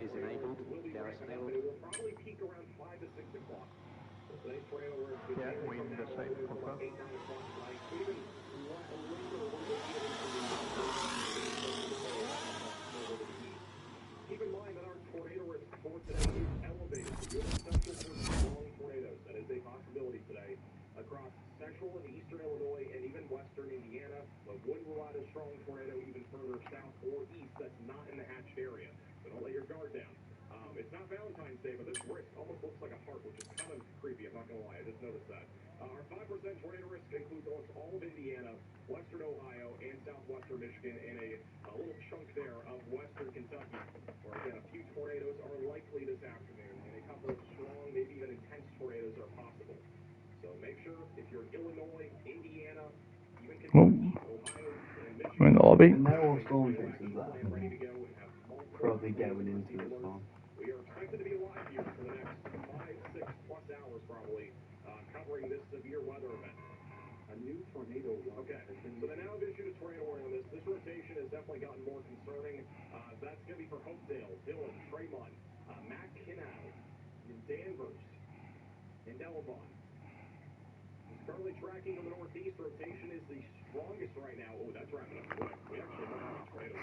is enabled. Garage enabled. Yeah, wind the same confirm. Keep in mind that our tornado risk for today is elevated. Good potential for strong tornadoes. That is a possibility today across central and eastern Illinois and even western Indiana. But wouldn't rule out a strong tornado even further south or east that's not in the hatched area. So don't let your guard down. It's not Valentine's Day, but this risk almost looks like a heart, which is kind of creepy. I'm not going to lie. I just noticed that. Our 5% tornado risk includes almost all of Indiana, western Ohio, and southwestern Michigan, and a little chunk there of western Kentucky, where, again, a few tornadoes are likely this afternoon, and a couple of strong, maybe even intense tornadoes are possible. So make sure if you're in Illinois, Indiana, even Kentucky, Ohio, and Michigan, we're in the lobby. And they're all storm chasers that are probably going into the storm. We are expected to be alive here for the next 5, 6+ hours, probably, covering this severe weather event. A new tornado. Okay, so they now have issued a tornado warning on this. This rotation has definitely gotten more concerning. That's going to be for Hopedale, Dillon, Tremont, Mackinac, Danvers, and Delaware. It's currently tracking to the northeast. Rotation is the strongest right now. Oh, that's wrapping up quick. We actually don't have a tornado.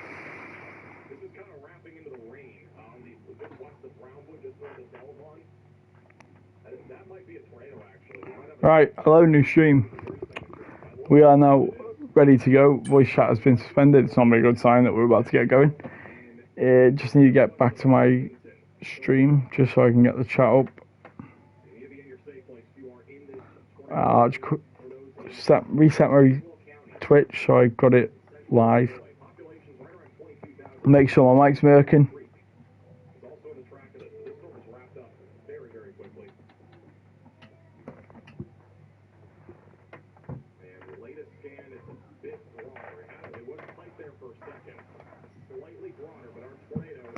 This is kind of wrapping into the rain on the just west of Brownwood, just north of Delaware. That might be a tornado, actually. Right, hello new stream. We are now ready to go. Voice chat has been suspended. It's not a very good sign that we're about to get going. Just need to get back to my stream just so I can get the chat up. I'll just reset my Twitch so I got it live. Make sure my mic's working.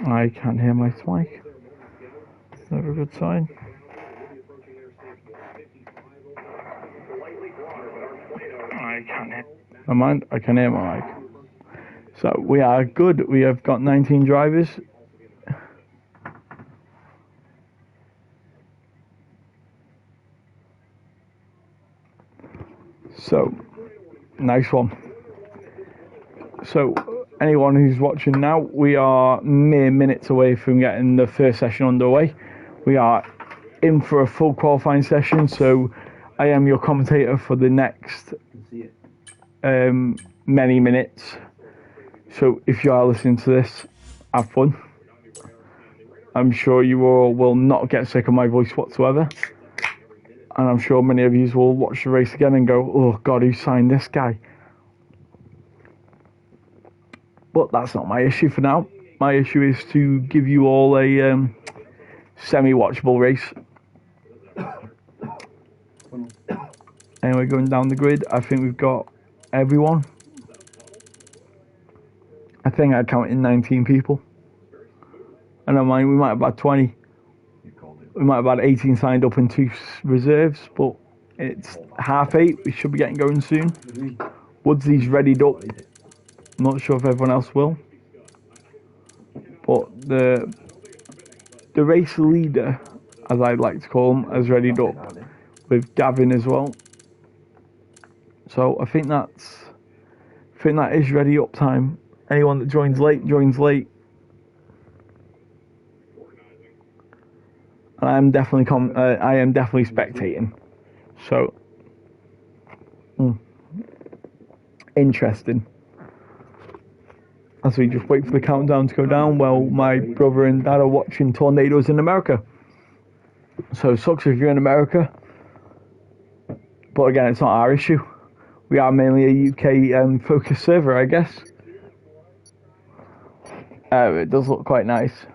I can't hear my mic. Never a good sign. I can't hear. Never mind, I can hear my mic. So we are good. We have got 19 drivers. So, nice one. So, anyone who's watching now, we are mere minutes away from getting the first session underway. We are in for a full qualifying session, so I am your commentator for the next many minutes. So if you are listening to this, have fun. I'm sure you all will not get sick of my voice whatsoever. And I'm sure many of you will watch the race again and go, oh God, who signed this guy? But that's not my issue for now. My issue is to give you all a semi-watchable race. Anyway, going down the grid, I think we've got everyone. I think I counted 19 people. I don't mind, we might have had 20. We might have had 18 signed up and 2 reserves, but it's 8:30. We should be getting going soon. Woodsy's readied up. I'm not sure if everyone else will. But the race leader, as I'd like to call him, has readied up with Gavin as well. So I think that is ready up time. Anyone that joins late, joins late. And I am definitely spectating. So interesting. As we just wait for the countdown to go down, well, my brother and dad are watching tornadoes in America. So it sucks if you're in America. But again, it's not our issue. We are mainly a UK focused server, I guess. It does look quite nice.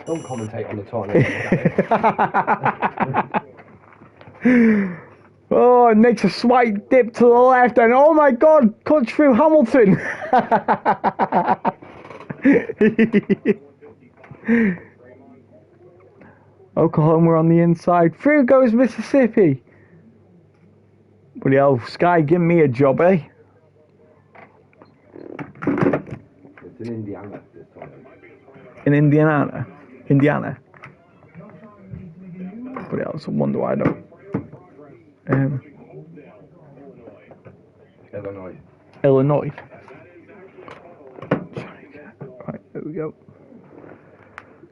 Don't commentate on the tornado. Oh, it makes a slight dip to the left, and oh my God, cuts through Hamilton. Oklahoma on the inside. Through goes Mississippi. Bloody hell, Sky, give me a job, eh? It's in Indiana this time. In Indiana. But else, I wonder why I don't. Illinois. Right, there we go.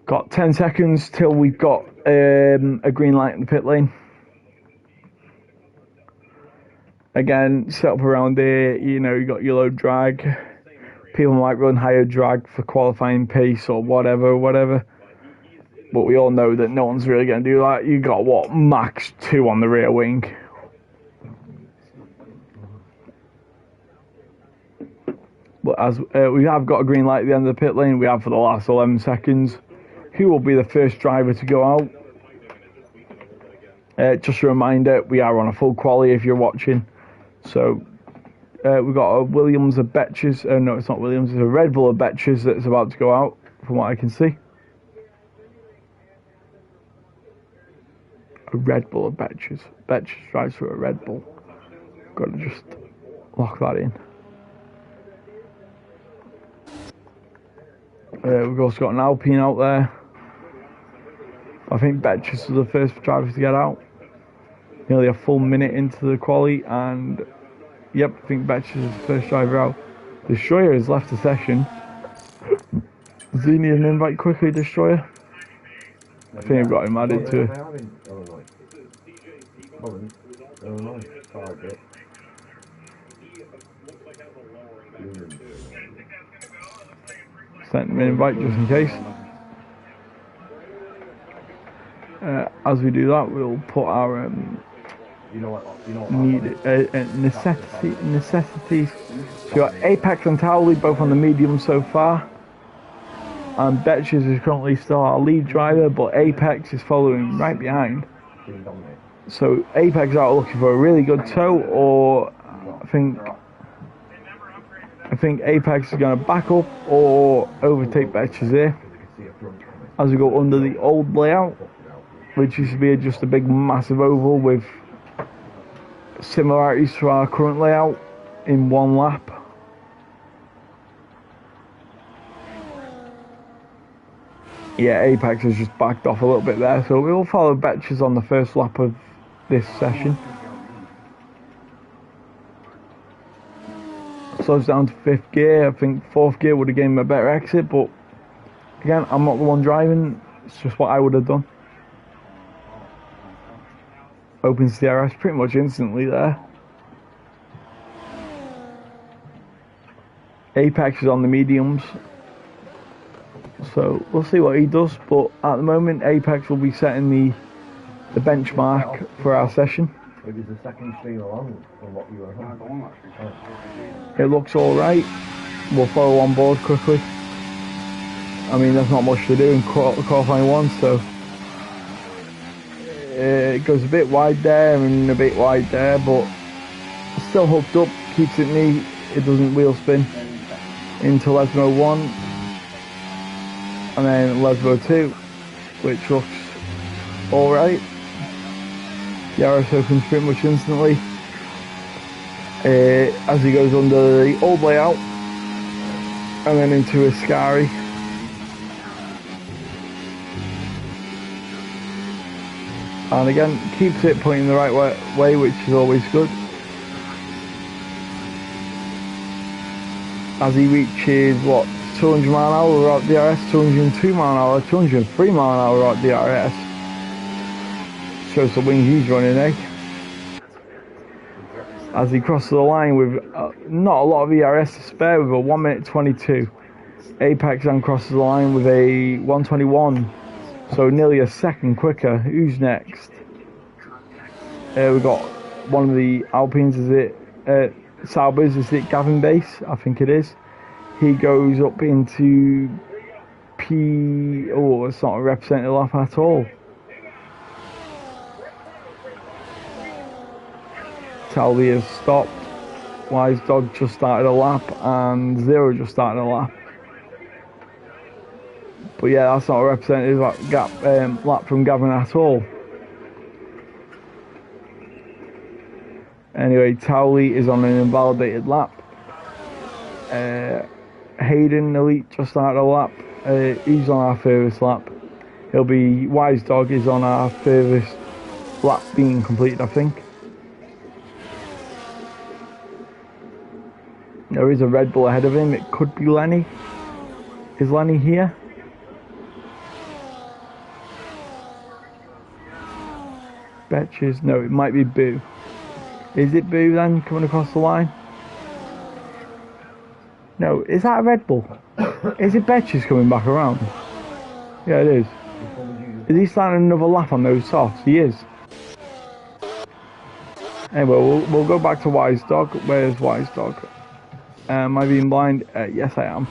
Got 10 seconds till we've got a green light in the pit lane. Again, set up around here, you know, you got your low drag. People might run higher drag for qualifying pace or whatever. But we all know that no one's really going to do that. You got, what, max 2 on the rear wing. But as we have got a green light at the end of the pit lane, we have for the last 11 seconds. Who will be the first driver to go out? Just a reminder, we are on a full quali if you're watching. So we've got a Williams of Betches. No, it's not Williams. It's a Red Bull of Betches that's about to go out, from what I can see. A Red Bull of Betches. Betches drives for a Red Bull. Got to just lock that in. We've also got an Alpine out there. I think Betches is the first driver to get out. Nearly a full minute into the quali, and yep, I think Betches is the first driver out. Destroyer has left the session. Does he need an invite quickly, Destroyer? I think I've got him added to it. Sent him an invite just in case. As we do that, we'll put our necessities. So we got Apex and Towley both on the medium so far. And Betches is currently still our lead driver, but Apex is following right behind. So Apex is out looking for a really good tow, or I think Apex is going to back up or overtake Betches here. As we go under the old layout, which used to be just a big massive oval with similarities to our current layout in one lap. Yeah, Apex has just backed off a little bit there, so we'll follow Betches on the first lap of this session. Slows down to 5th gear. I think 4th gear would have given him a better exit, but again, I'm not the one driving, it's just what I would have done. Opens the RS pretty much instantly there. Apex is on the mediums, so we'll see what he does, but at the moment Apex will be setting the benchmark for our session. It was the second stream along from what you were on. It looks alright. We'll follow on board quickly. I mean, there's not much to do in qualifying 1, so it goes a bit wide there and a bit wide there, but still hooked up, keeps it neat, it doesn't wheel spin into Lesmo 1 and then Lesmo 2, which looks alright. The RS opens pretty much instantly as he goes under the old layout and then into Ascari. And again, keeps it pointing the right way, which is always good. As he reaches, what, 200 mile an hour without DRS, 202 mile an hour, 203 mile an hour without DRS. Shows the wing he's running, eh? As he crosses the line with not a lot of ERS to spare, with a 1 minute 22. Apex then crosses the line with a 1:21. So nearly a second quicker. Who's next? We've got one of the Alpines, is it Saubers, is it Gavin Base? I think it is. He goes up into P... Oh, it's not a representative lap at all. Talby has stopped. Wise Dog just started a lap and Zero just started a lap. But yeah, that's not a representative lap from Gavin at all. Anyway, Towley is on an invalidated lap. Hayden Elite just started a lap. He's on our furthest lap. He'll be Wise Dog is on our furthest lap being completed, I think. There is a Red Bull ahead of him. It could be Lenny. Is Lenny here? Betches. No, it might be Boo. Is it Boo then coming across the line? No, is that a Red Bull? Is it Betches coming back around? Yeah, it is. Is he starting another lap on those softs? He is. Anyway, we'll go back to Wise Dog. Where's Wise Dog? Am I being blind? Yes, I am.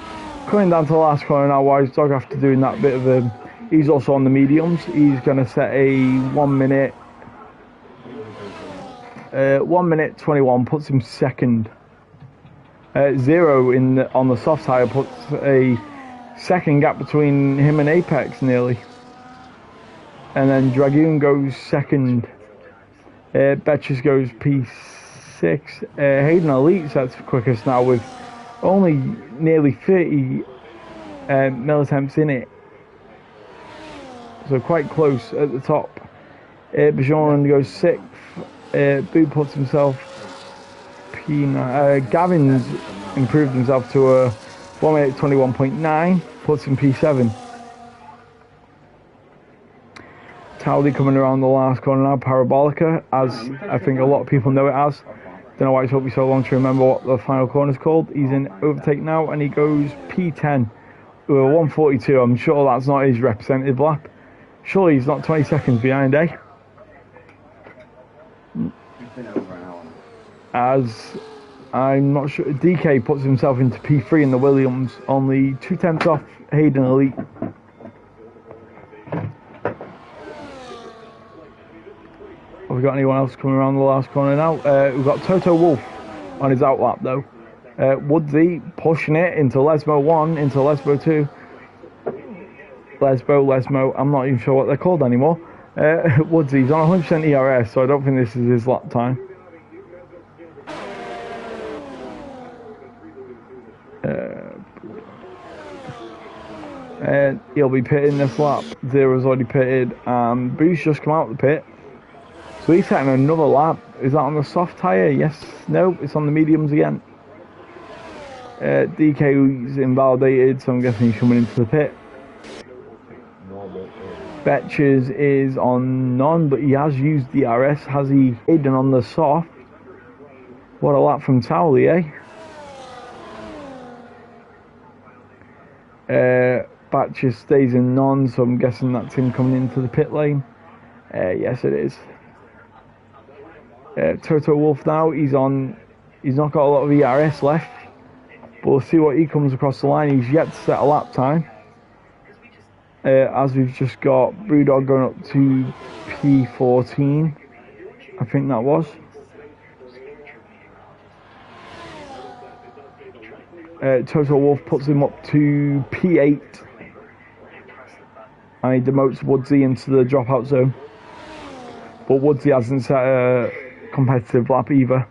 Coming down to the last corner now, Wise Dog, after doing that bit of a... He's also on the mediums. He's going to set a 1 minute... 1 minute 21, puts him second. 0 on the soft tyre puts a second gap between him and Apex nearly. And then Dragoon goes second. Betches goes P6. Hayden Elite sets quickest now with only nearly 30 millitemps in it. So quite close at the top. Bijan goes 6th. Boo puts himself P9. Gavin's improved himself to a 1 minute 21.9, puts him P7. Towley coming around the last corner now, Parabolica, as I think a lot of people know it as. Don't know why it took me so long to remember what the final corner is called. He's in overtake now and he goes P10 with a 142. I'm sure that's not his representative lap. Surely he's not 20 seconds behind, eh? As I'm not sure, DK puts himself into P3 in the Williams, only 2 tenths off Hayden Elite. Have we got anyone else coming around the last corner now? We've got Toto Wolff on his outlap though. Woodsy pushing it into Lesmo 1, into Lesmo 2. Lesmo, I'm not even sure what they're called anymore. Woodsy's on 100% ERS, so I don't think this is his lap time. He'll be pitting this lap. Zero's already pitted, and Boo's just come out of the pit. So he's setting another lap. Is that on the soft tyre? Yes. No, it's on the mediums again. DK is invalidated, so I'm guessing he's coming into the pit. Betches is on none, but he has used the RS. Has he hidden on the soft? What a lap from Towley, eh? Batches stays in none, so I'm guessing that's him coming into the pit lane. Yes, it is. Toto Wolff now, he's not got a lot of ERS left, but we'll see what he comes across the line. He's yet to set a lap time. As we've just got Brewdog going up to P14, I think that was. Toto Wolff puts him up to P8. And he demotes Woodsy into the dropout zone. But Woodsy hasn't set a competitive lap either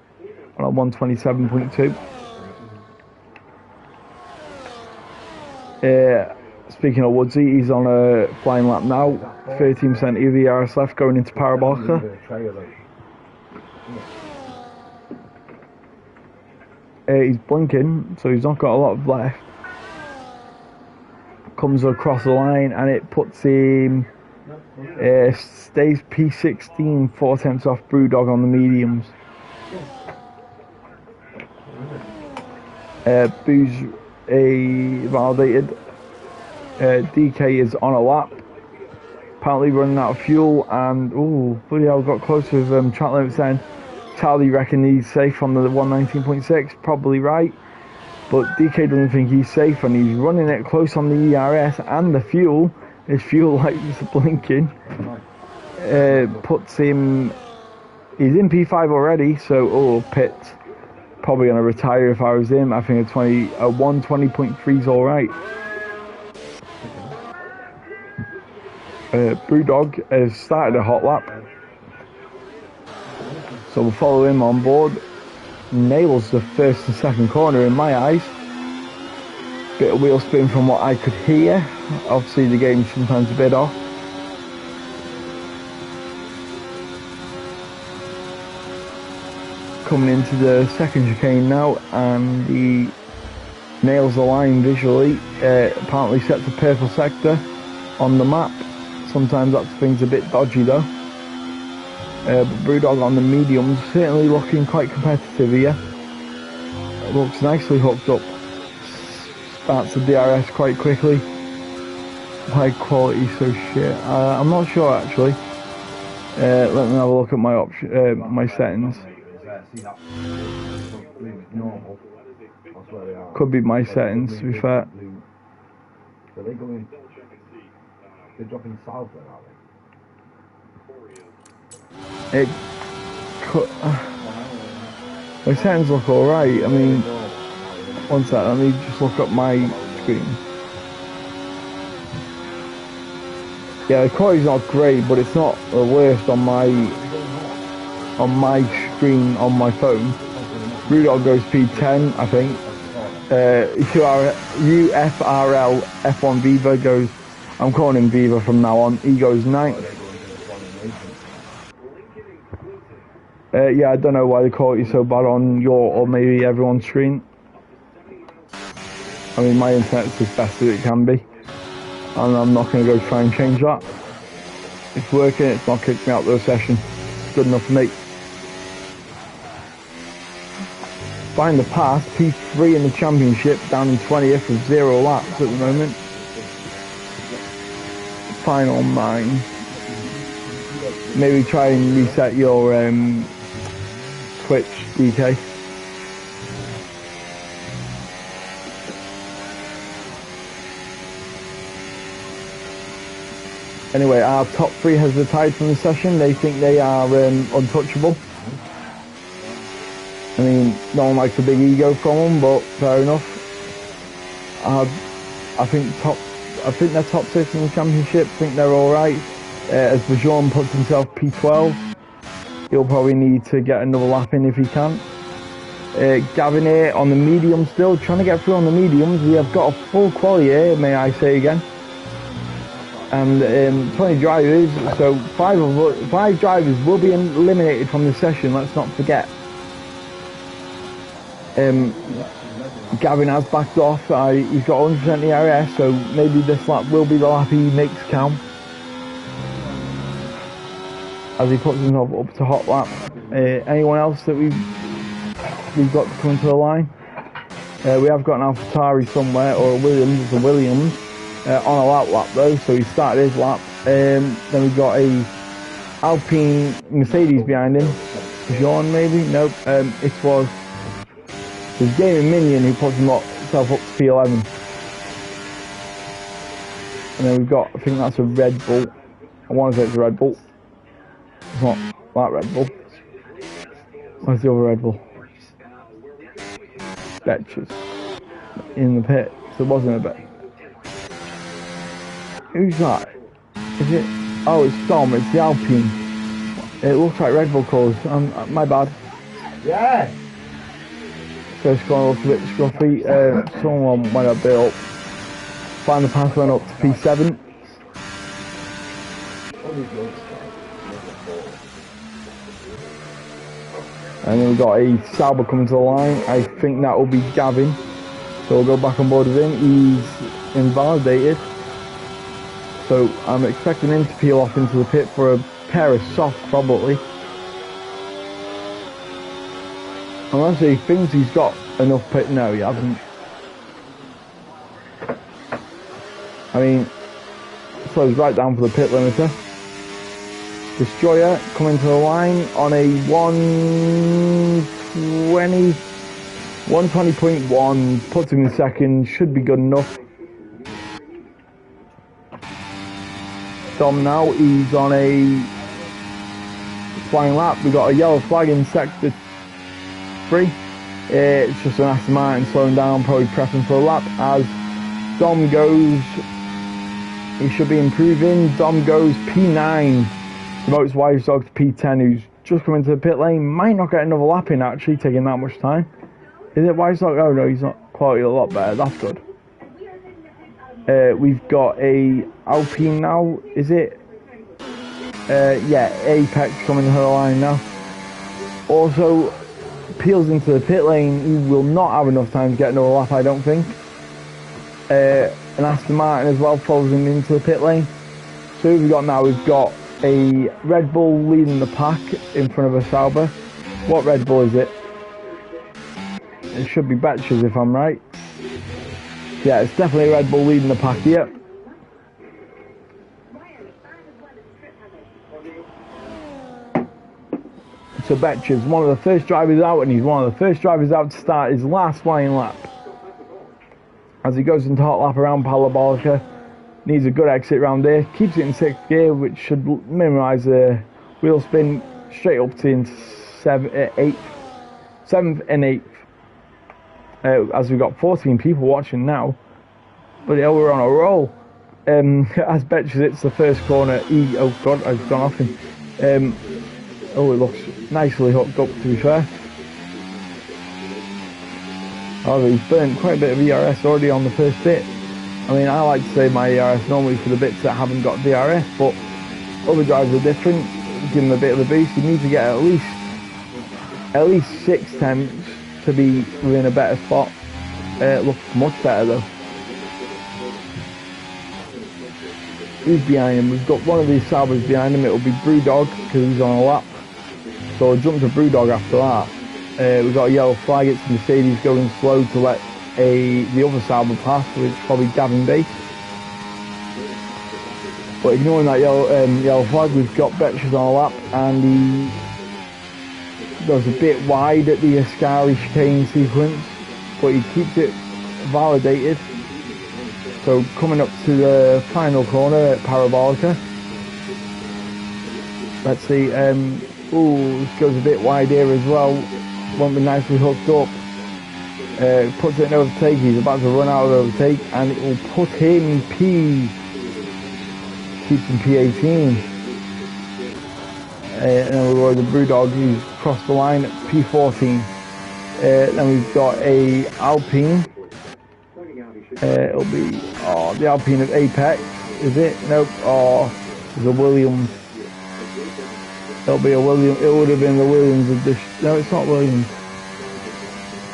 on a 127.2. Speaking of Woodsy, he's on a flying lap now. 13% EVRS left going into Parabolica. He's blinking, so he's not got a lot of left. Comes across the line and it puts him stays P16, 4 tenths off Brewdog on the mediums. Boo's validated. DK is on a lap, apparently running out of fuel, and bloody hell, got close with track limits then. Charlie reckon he's safe on the 119.6, probably right, but DK doesn't think he's safe and he's running it close on the ERS and the fuel. His fuel light is blinking. Puts him, he's in P5 already, so pit. Probably going to retire if I was him. I think a 120.3 is alright. Brewdog has started a hot lap, so we'll follow him on board. Nails the first and second corner in my eyes. Bit of wheel spin from what I could hear. Obviously the game's sometimes a bit off. Coming into the second chicane now, and he nails the line visually. Apparently sets a purple sector on the map. Sometimes that thing's a bit dodgy though. But Brewdog on the mediums, certainly looking quite competitive here. Looks nicely hooked up. Starts the DRS quite quickly. High quality, so shit. I'm not sure actually. Let me have a look at my my settings. Could be my settings, to be fair. They're dropping south then, are they? It could, my settings look alright. I mean, one sec, let me just look up my screen. Yeah, the quality's not great, but it's not the worst on my screen on my phone. Brewdog goes P10, I think. UFRL F1 Viva goes, I'm calling him Viva from now on, he goes 9th. Yeah, I don't know why the quality's so bad on your or maybe everyone's screen. I mean, my internet's as best as it can be, and I'm not going to go try and change that. It's working, it's not kicked me out of the session. It's good enough for me. Find the pass, P3 in the championship, down in 20th with 0 laps at the moment. Final 9. Maybe try and reset your Twitch, DK. Anyway, our top 3 has retired from the session. They think they are untouchable. I mean, no one likes a big ego from them, but fair enough. I think they're top 6 in the championship. I think they're all right. As Bajon puts himself P12, he'll probably need to get another lap in if he can. Gavin here on the medium still, trying to get through on the mediums. We have got a full quali here, may I say again. And 20 drivers, so 5 drivers will be eliminated from the session, let's not forget. Gavin has backed off, he's got 100% ERS, so maybe this lap will be the lap he makes count. As he puts himself up to hot lap. Anyone else that we've got to come into the line? We have got an AlphaTauri somewhere, or a Williams, on a lap though, so he started his lap. Then we've got a Alpine Mercedes behind him. Jean maybe? Nope. It was his gaming minion who puts himself up to P11. And then we've got, I think that's a Red Bull. I want to say it's a Red Bull. It's not that Red Bull. Where's the other Red Bull? Betches. In the pit. So it wasn't a bet. Who's that? Is it? Oh, it's Dom. It's the Alpine. It looks like Red Bull colours. My bad. Yeah! First score looks a bit scruffy. Someone went a bit up. Final pass went up to P7. And then we've got a Sauber coming to the line. I think that will be Gavin. So we'll go back on board with him. He's invalidated. So I'm expecting him to peel off into the pit for a pair of softs probably. Unless he thinks he's got enough pit. No, he hasn't. I mean, slows right down for the pit limiter. Destroyer coming to the line on a 120.1, puts him in second, should be good enough. Dom now, he's on a flying lap. We got a yellow flag in sector 3. It's just an Aston Martin slowing down, probably prepping for a lap as Dom goes. He should be improving. Dom goes P9. Promotes Wise Dog to P10, who's just come into the pit lane. Might not get another lap in actually, taking that much time. Is it Wise Dog? Oh no, he's not. Quality a lot better. That's good. We've got a Alpine now, is it? Yeah, Apex coming to the line now. Also, peels into the pit lane. He will not have enough time to get another lap, I don't think. And Aston Martin as well follows him into the pit lane. So who have we got now? We've got a Red Bull leading the pack in front of a Sauber. What Red Bull is it? It should be Betches if I'm right. Yeah, it's definitely Red Bull leading the pack here. So Betches, one of the first drivers out, and he's one of the first drivers out to start his last flying lap. As he goes into hot lap around Parabolica, needs a good exit round there, keeps it in 6th gear, which should minimise the wheel spin straight up to into 7th and 8th. As we've got 14 people watching now, but yeah, we're on a roll. As Betches hits the first corner, oh god, I've gone off him. Oh, it looks nicely hooked up, to be fair. However, he's burnt quite a bit of ERS already on the first bit. I mean, I like to save my ERS normally for the bits that haven't got DRS, but other drivers are different. Give him a bit of a boost. You need to get at least 6 tenths to be within a better spot. It looks much better though. Who's behind him? We've got one of these Saubers behind him. It'll be Brewdog because he's on a lap. So I'll jump to Brewdog after that. We've got a yellow flag. It's Mercedes going slow to let the other Sauber pass, which is probably Gavin Bates. But ignoring that yellow flag, we've got Betches on a lap, and he goes a bit wide at the Ascari chicane sequence, but he keeps it validated. So coming up to the final corner at Parabolica. Let's see, this goes a bit wide here as well. Won't be nicely hooked up. Puts it in overtake. He's about to run out of overtake, and it will put him keeps him P18. And then we've got the Brewdog who's crossed the line at P14. Then we've got a Alpine. It'll be the Alpine of Apex, is it? Nope. There's a Williams. It'll be a Williams. It would have been the Williams of this. No, it's not Williams.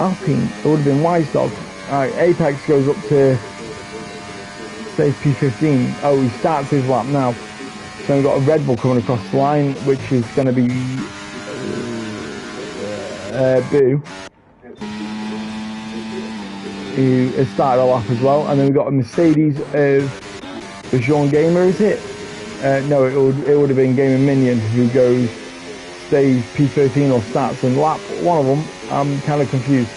Alpine. It would have been Weisdog. Alright, Apex goes up to safe P15. Oh, he starts his lap now. So we've got a Red Bull coming across the line, which is going to be Boo, who has started a lap as well. And then we've got a Mercedes of Jean Gamer, is it? No, it would have been Gamer Minion, who stays P13 or starts in lap. One of them, I'm kind of confused.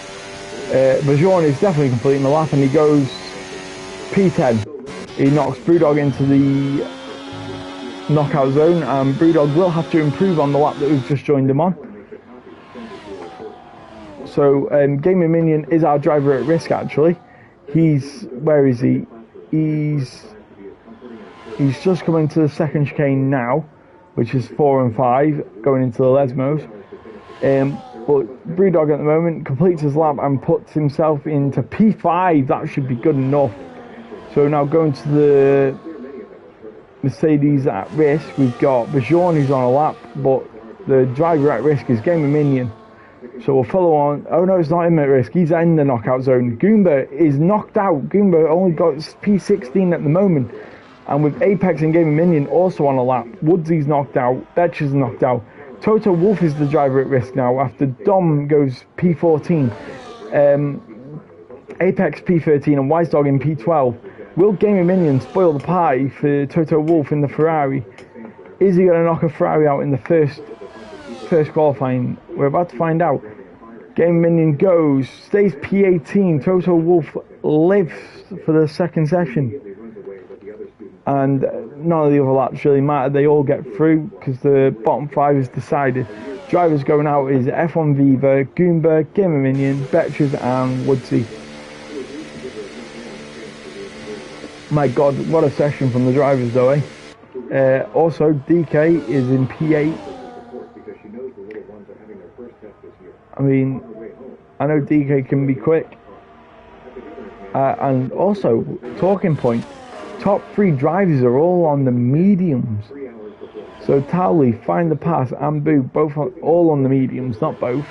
Bajon is definitely completing the lap, and he goes P10. He knocks Brewdog into the knockout zone, and Brewdog will have to improve on the lap that we've just joined him on. So Gamer Minion is our driver at risk actually. Where is he? He's just coming to the second chicane now, which is 4 and 5, going into the Lesmos. But Brewdog at the moment completes his lap and puts himself into P5. That should be good enough. So now going to the Mercedes at risk, we've got Bajon who's on a lap, but the driver at risk is Gamer Minion. So we'll follow on. Oh no, it's not him at risk. He's in the knockout zone. Goomba is knocked out. Goomba only got P16 at the moment. And with Apex and Gamer Minion also on a lap, Woodsy's knocked out, Betches is knocked out. Toto Wolff is the driver at risk now after Dom goes P14. Apex P13 and Weisdog in P12. Will Gamer Minion spoil the pie for Toto Wolff in the Ferrari? Is he going to knock a Ferrari out in the first qualifying? We're about to find out. Gamer Minion stays P18. Toto Wolff lives for the second session. And none of the other laps really matter. They all get through because the bottom 5 is decided. Drivers going out is F1 Viva, Goomba, Gamer Minion, Betches and Woodsy. My god, what a session from the drivers though, eh? Also, DK is in P8. I mean, I know DK can be quick. And also, talking point, top 3 drivers are all on the mediums. So Towley, Find the Pass, and Boo, all on the mediums, not both.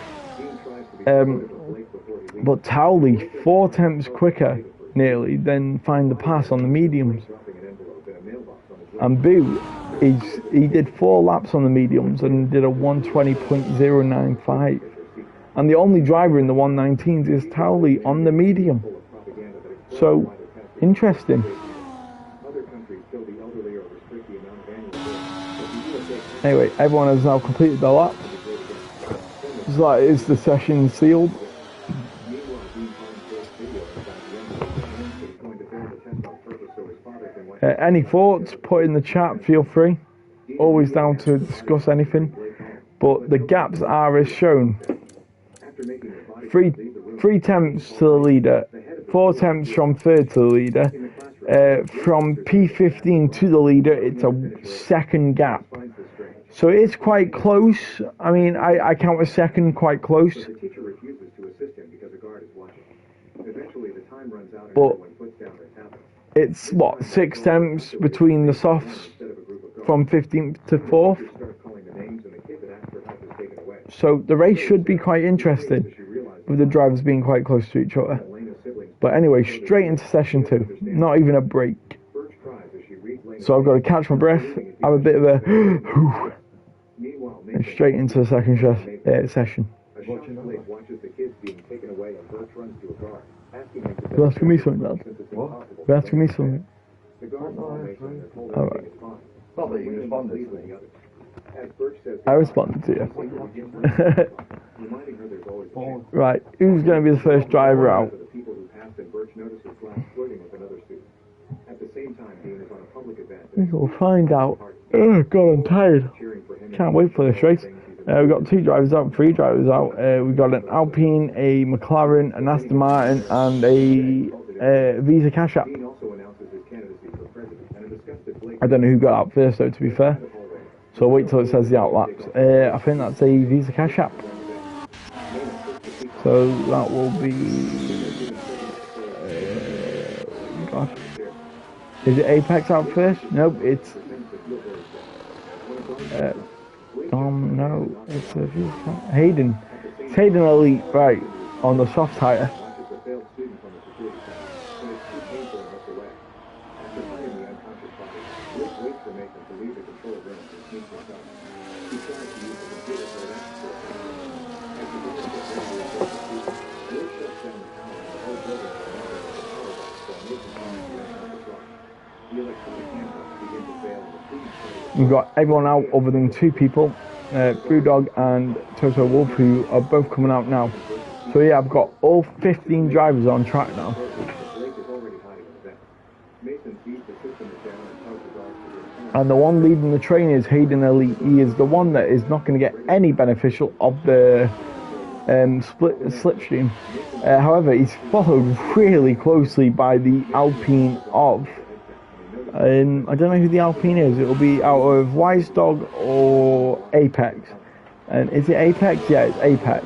But Towley, 4 tenths quicker, nearly, than Find the Pass on the mediums. And Boo, he did 4 laps on the mediums and did a 120.095. And the only driver in the 119s is Towley on the medium. So, interesting. Anyway, everyone has now completed their lap. So that is the session sealed. Any thoughts, put in the chat, feel free. Always down to discuss anything. But the gaps are as shown. 3 tenths to the leader, 4 tenths from third to the leader. From P15 to the leader, it's a second gap. So it's quite close. I mean, I count a second quite close. But it's, what, 6 tenths between the softs from 15th to 4th. So the race should be quite interesting, with the drivers being quite close to each other. But anyway, straight into session 2. Not even a break. So I've got to catch my breath, have a bit of a and straight into the second session. You're asking me something, Dad? What? You're asking me something? Alright. Not that you responded to me. I responded to you. Right, who's going to be the first driver out? We'll find out. Oh God, I'm tired. Can't wait for this race. We've got 2 drivers out, 3 drivers out. We've got an Alpine, a McLaren, an Aston Martin, and a Visa Cash App. I don't know who got out first, though, to be fair. So I'll wait till it says the outlaps. I think that's a Visa Cash App. So that will be... God. Is it Apex out first? Nope, it's... no, it's a Hayden. It's Hayden Elite, right, on the soft tire. We've got everyone out other than 2 people, Brewdog and Toto Wolf, who are both coming out now. So yeah, I've got all 15 drivers on track now. And the one leading the train is Hayden Elite. He is the one that is not going to get any beneficial of the slipstream. However, he's followed really closely by the Alpine of... I don't know who the Alpine is. It'll be out of Wise Dog or Apex. And is it Apex? Yeah, it's Apex.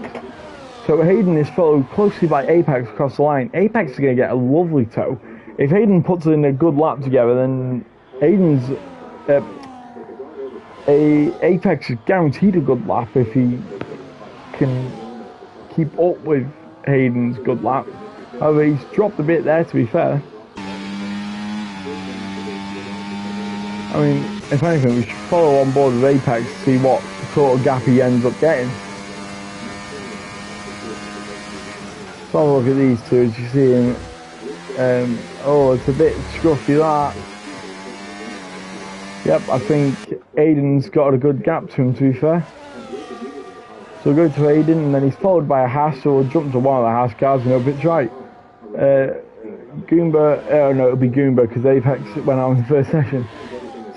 So Hayden is followed closely by Apex across the line. Apex is going to get a lovely tow. If Hayden puts in a good lap together, then Hayden's... Apex is guaranteed a good lap if he can keep up with Hayden's good lap. However, he's dropped a bit there, to be fair. I mean, if anything, we should follow on board with Apex to see what sort of gap he ends up getting. So have a look at these 2 as you see him. Oh, it's a bit scruffy, that. Yep, I think Aiden's got a good gap to him, to be fair. So we'll go to Aiden, and then he's followed by a Haas, so we'll jump to one of the Haas cars and hope it's right. Goomba, oh no, it'll be Goomba because Apex went out in the first session.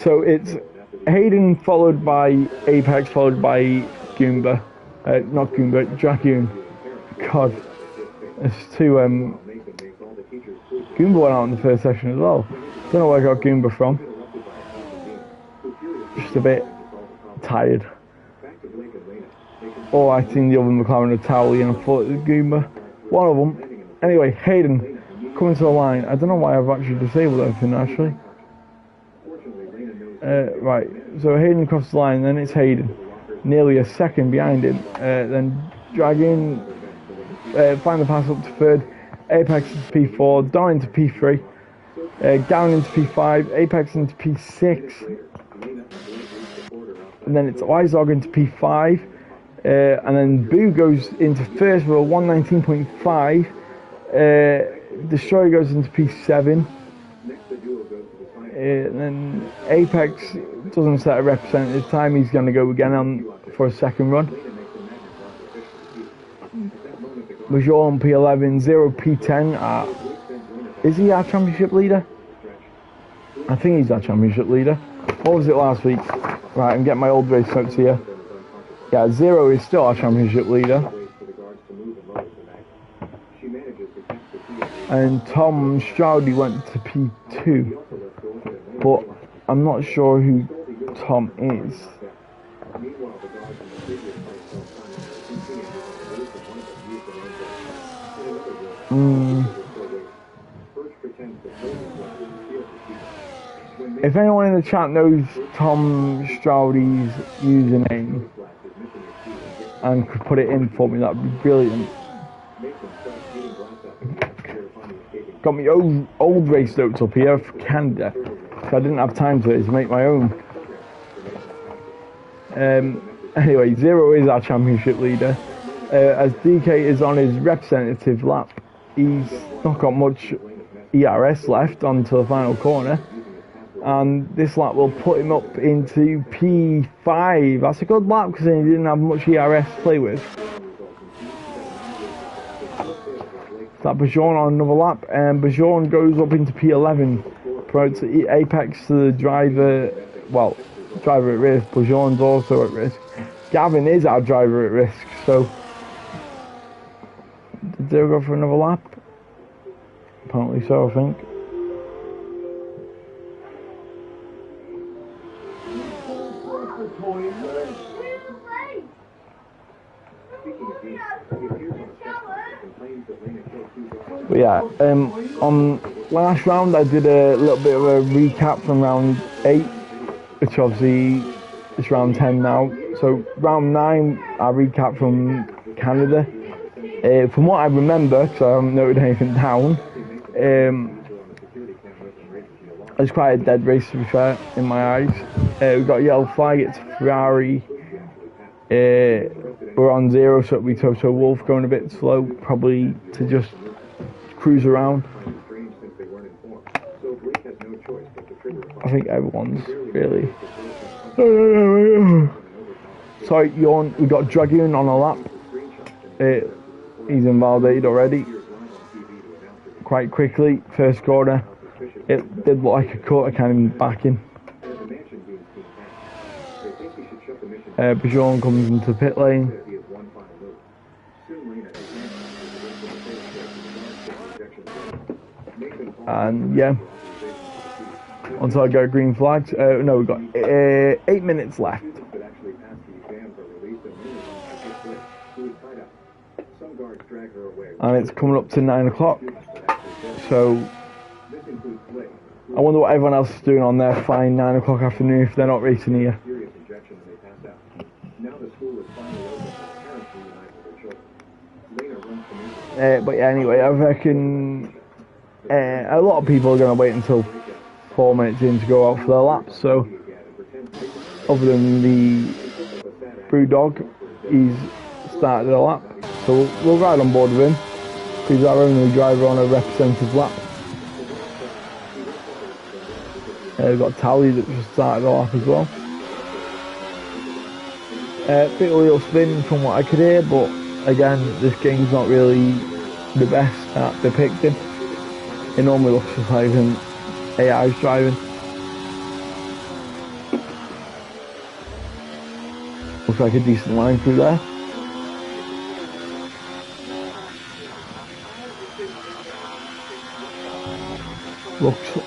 So it's Hayden followed by Apex followed by Goomba. Not Goomba, Dragoon. God. It's 2, Goomba went out in the first session as well. Don't know where I got Goomba from. Just a bit tired. Oh, I seen the other McLaren of Towley and I thought it was Goomba. One of them. Anyway, Hayden coming to the line. I don't know why I've actually disabled everything actually. Right, so Hayden crosses the line, then it's Hayden. Nearly a second behind him. Then dragging, find the pass up to third. Apex into P4, down into P3. Down into P5, Apex into P6. And then it's Wyzog into P5. And then Boo goes into first with a 119.5. Destroyer goes into P7. And then Apex doesn't set a representative time. He's going to go again on for a second run. Major on P11, 0 P10. Is he our championship leader? I think he's our championship leader. What was it last week? Right, I'm getting my old race notes here. Yeah, 0 is still our championship leader. And Tom Stroudy went to P2. But I'm not sure who Tom is. If anyone in the chat knows Tom Stroudy's username and could put it in for me, that would be brilliant. Got me old race notes up here for Canada, so I didn't have time to make my own. Anyway, 0 is our championship leader. As DK is on his representative lap, he's not got much ERS left onto the final corner. And this lap will put him up into P5. That's a good lap because he didn't have much ERS to play with. That Bajon on another lap, and Bajon goes up into P11. Promotes Apex to the driver, well, driver at risk. Bajon's also at risk. Gavin is our driver at risk, so did they go for another lap? Apparently so, I think. But yeah, on last round I did a little bit of a recap from round 8, which obviously is round 10 now. So round 9 I recap from Canada. From what I remember, because I haven't noted anything down, it's quite a dead race to be fair in my eyes. We got a yellow flag, it's Ferrari. We're on 0, so it'll be Toto Wolff going a bit slow, probably to just cruise around. I think everyone's really. Sorry, yawn. We got Dragoon on a lap. He's invalidated already. Quite quickly, first corner. It did look like a quarter kind of backing. Bajon comes into pit lane. And yeah, until I get green flags. No, we've got 8 minutes left. And it's coming up to 9 o'clock. So I wonder what everyone else is doing on their fine 9 o'clock afternoon if they're not racing here. But yeah, anyway, I reckon a lot of people are going to wait until 4 minutes in to go out for their laps. So, other than the Brewdog, he's started a lap. So we'll ride on board with him. He's our only driver on a representative lap. We've got Tally that just started a lap as well. Bit of wheel spin from what I could hear, but again, this game's not really the best at depicting. It normally looks just like an AI's driving. Looks like a decent line through there. Looks,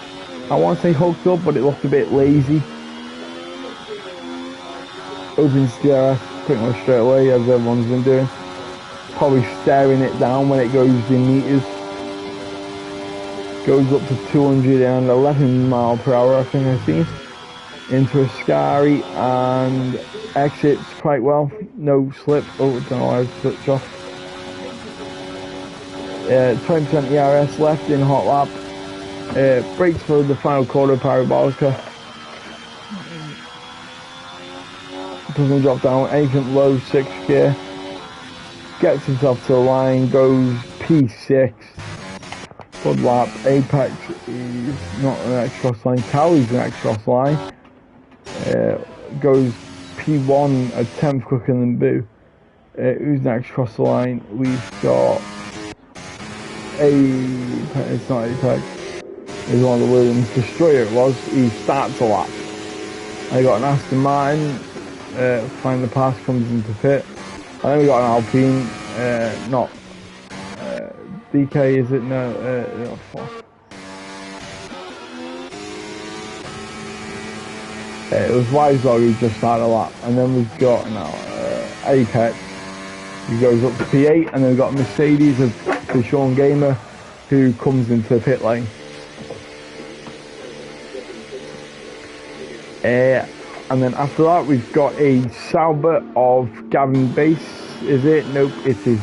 I want to say hooked up, but it looked a bit lazy. Opens DRS pretty much straight away, as everyone's been doing. Probably staring it down when it goes in meters. goes up to 211 mile per hour, I think I've seen, into a Scary and exits quite well. No slip. Oh, I don't know why I switched off. 20% ERS left in hot lap. Brakes for the final quarter parabolica. Doesn't drop down anything low, 6th gear. Gets himself to the line, goes P6. Good lap. Apex is not an next cross line. Cowley's the next cross line. Goes P1 a 10th quicker than Boo. Who's next cross the line? We've got it's not Apex. It's one of the Williams. Destroyer it was. He starts a lap. I got an Aston Martin. Find the pass, comes into pit. And then we got an Alpine. Not DK, is it? No. It was Wiselow who just started a lap, and then we've got now Apex, who goes up to P8, and then we've got Mercedes of the Sean Gamer, who comes into the pit lane. And then after that, we've got a Sauber of Gavin Bass. Is it? Nope, it is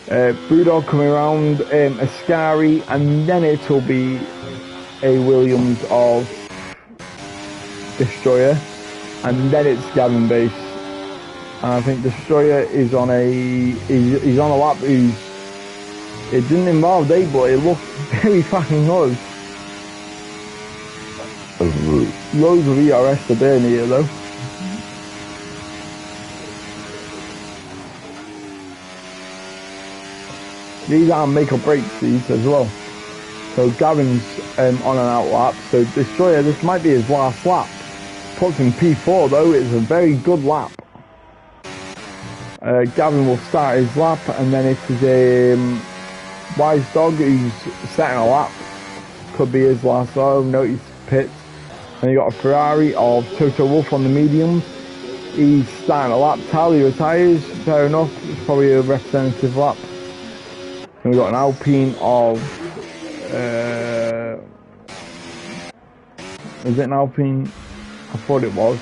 Brewdog coming around, a Scary, and then it'll be a Williams of Destroyer, and then it's Gavin Bass. And I think Destroyer is on he's on a lap who's, it didn't involve Dave, but it looked very fucking close. Loads of ERS to burn here though. These are make or breaks, these as well. So Gavin's on an out lap, so Destroyer, this might be his last lap. Puts in P4 though, it's a very good lap. Gavin will start his lap, and then it is Wise Dog who's setting a lap. Could be his last. Oh no, he's pits. And you got a Ferrari of Toto Wolff on the mediums. He's starting a lap. Tally retires, fair enough. It's probably a representative lap. And we got an Alpine of is it an Alpine? I thought it was.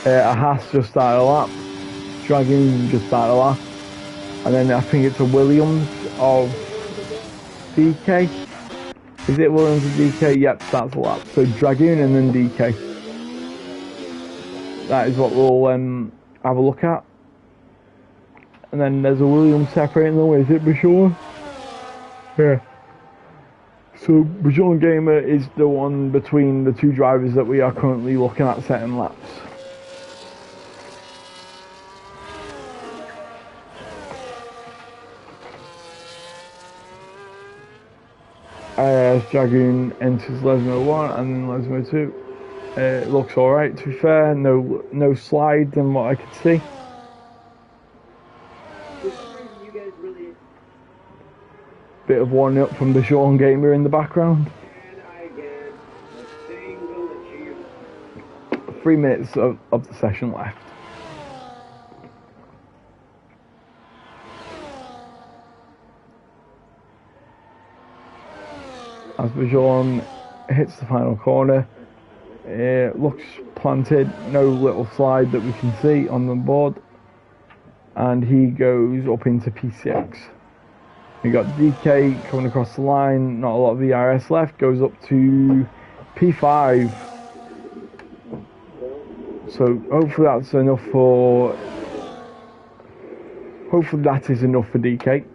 A Haas just started a lap. Dragoon just started a lap. And then I think it's a Williams of DK. Is it Williams of DK? Yep, that's a lap. So Dragoon and then DK. That is what we'll have a look at. And then there's a Williams separating them. Is it Bichon? Yeah. So Bichon Gamer is the one between the two drivers that we are currently looking at setting laps. Dragoon enters Lesmo 1 and then Lesmo 2. It looks alright, to be fair. No slide than what I could see. Bit of warning up from the Sean Gamer in the background. 3 minutes of the session left. As Bichon hits the final corner, it looks planted, no little slide that we can see on the board, and he goes up into P6. We got DK coming across the line, not a lot of ERS left, goes up to P5. So hopefully that's enough for. Hopefully that is enough for DK.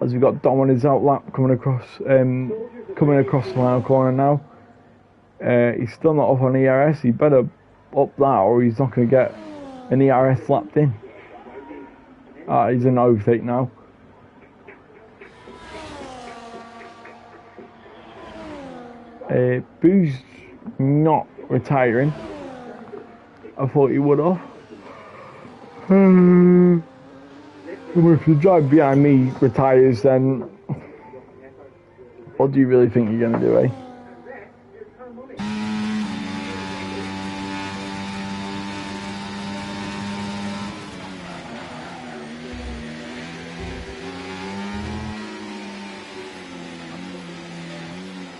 As we've got Dom on his out lap coming across the final corner now. He's still not up on ERS. He better up that, or he's not going to get an ERS lapped in. He's in overtake now. Boo's not retiring. I thought he would have. If the drive behind me retires, then what do you really think you're going to do, eh?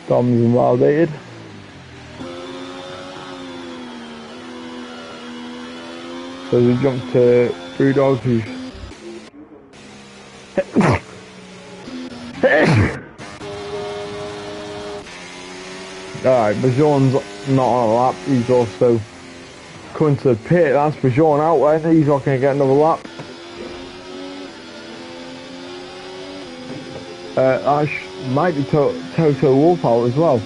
Dom's invalidated. So we jump to Brewdog, who's alright, Bajour's not on a lap, he's also coming to the pit. That's Bajour out there, he's not going to get another lap. That might be Toto Wolff out as well.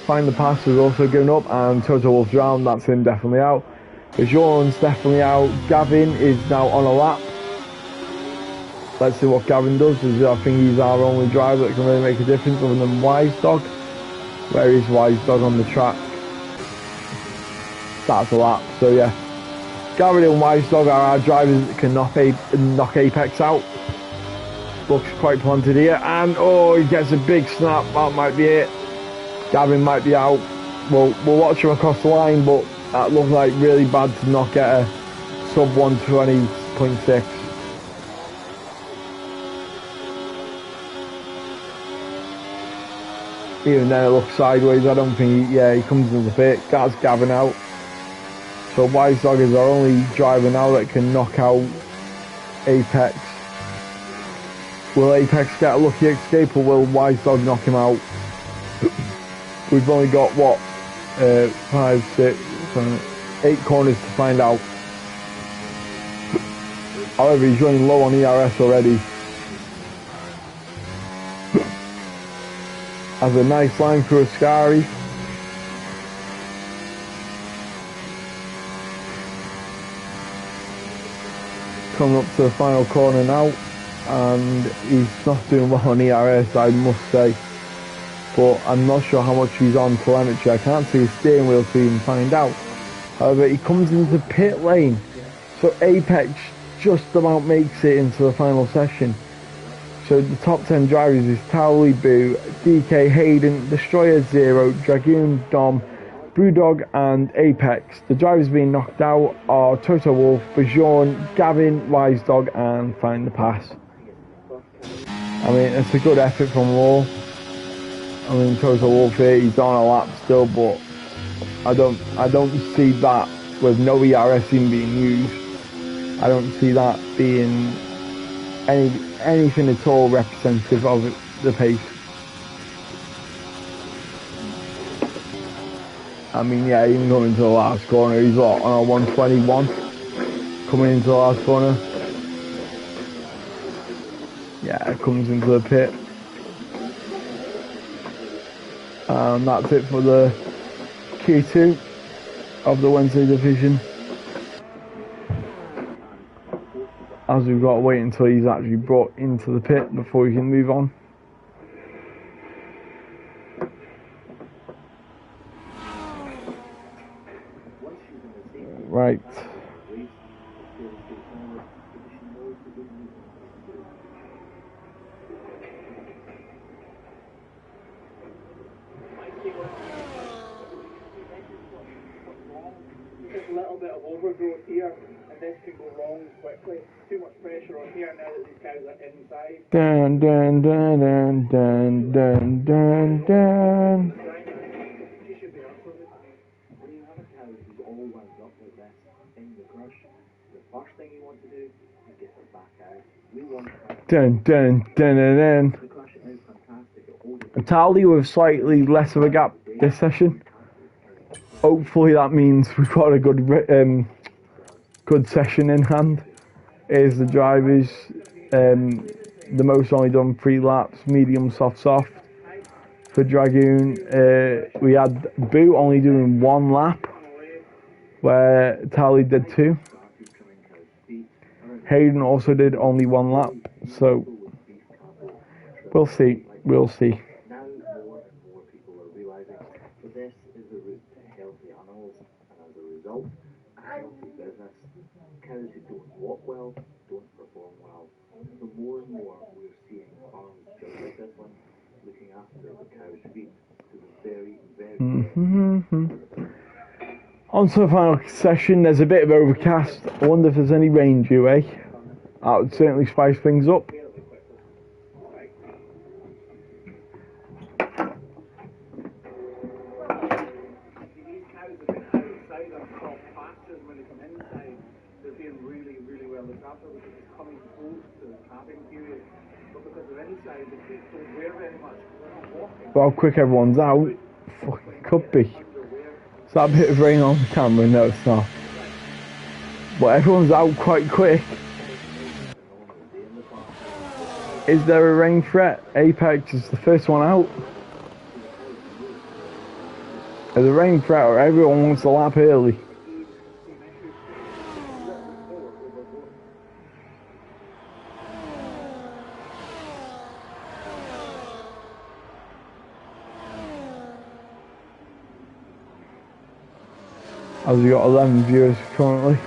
Find the Pass was also given up, and Toto Wolff's round, that's him definitely out. Bajour's definitely out. Gavin is now on a lap. Let's see what Gavin does. I think he's our only driver that can really make a difference other than Wise Dog. Where is Wise Dog on the track? That's a lap. So yeah, Gavin and Wise Dog are our drivers that can knock Apex out. Looks quite planted here, and oh, he gets a big snap. That might be it. Gavin might be out. We'll watch him across the line, but that looked like really bad to not get a sub 120.6. Even then it looks sideways. I don't think he comes into the pit. Gets Gavin out. So Wise Dog is our only driver now that can knock out Apex. Will Apex get a lucky escape, or will Wise Dog knock him out? We've only got what 5, 6, 7, 8 corners to find out. However, he's running low on ERS already. Has a nice line through Ascari. Coming up to the final corner now, and he's not doing well on ERS, I must say. But I'm not sure how much he's on telemetry. I can't see his steering wheel to even find out. However, he comes into the pit lane, so Apex just about makes it into the final session. So the top 10 drivers is Towley, Boo, DK, Hayden, Destroyer, Zero, Dragoon, Dom, Brewdog and Apex. The drivers being knocked out are Toto Wolff, Bajourn, Gavin, Wise Dog and Find the Pass. I mean, it's a good effort from all. I mean, Toto Wolff here, he's on a lap still, but I don't see that with no ERS even being used. I don't see that being anything at all representative of the pace. I mean, yeah, even going into the last corner, he's what, on a 121 coming into the last corner. Yeah, comes into the pit. And that's it for the Q2 of the Wednesday division. As we've got to wait until he's actually brought into the pit before we can move on. Right. Just a little bit of overgrowth here, and this could go wrong quickly. Too much pressure on here now that these cows are inside. Dun dun dun dun dun dun dun dun. She should be up for this. When you have a cow who's all wound up like this in the crush, the first thing you want to do is get her back out. We want Dun dun dun dun dun. the crush is fantastic. Tally with slightly less of a gap this session. Hopefully that means we've got a good session in hand. Here's the drivers. The most only done 3 laps, medium, soft. For Dragoon, we had Boo only doing 1 lap, where Tally did 2. Hayden also did only 1 lap, so we'll see. Now more and more people are realising that this is the route to healthy animals, and as a result, a healthy business. Cows who don't walk well don't perform well. So more and more we're seeing farms just like this one looking after the cow's feet to the very, very On to the final session. There's a bit of overcast. I wonder if there's any rain due, eh? That would certainly spice things up. These cows have been outside of crop pastures. When they come inside, they're being really, really well looked after because it's coming close to the calving period. But because they're inside, they don't wear very much. They're not walking. Well, how quick everyone's out. Fucking could be. Is that a bit of rain on the camera? No, it's not. But everyone's out quite quick. Is there a rain threat? Apex is the first one out. There's a rain threat or everyone wants to lap early. As we got 11 viewers currently.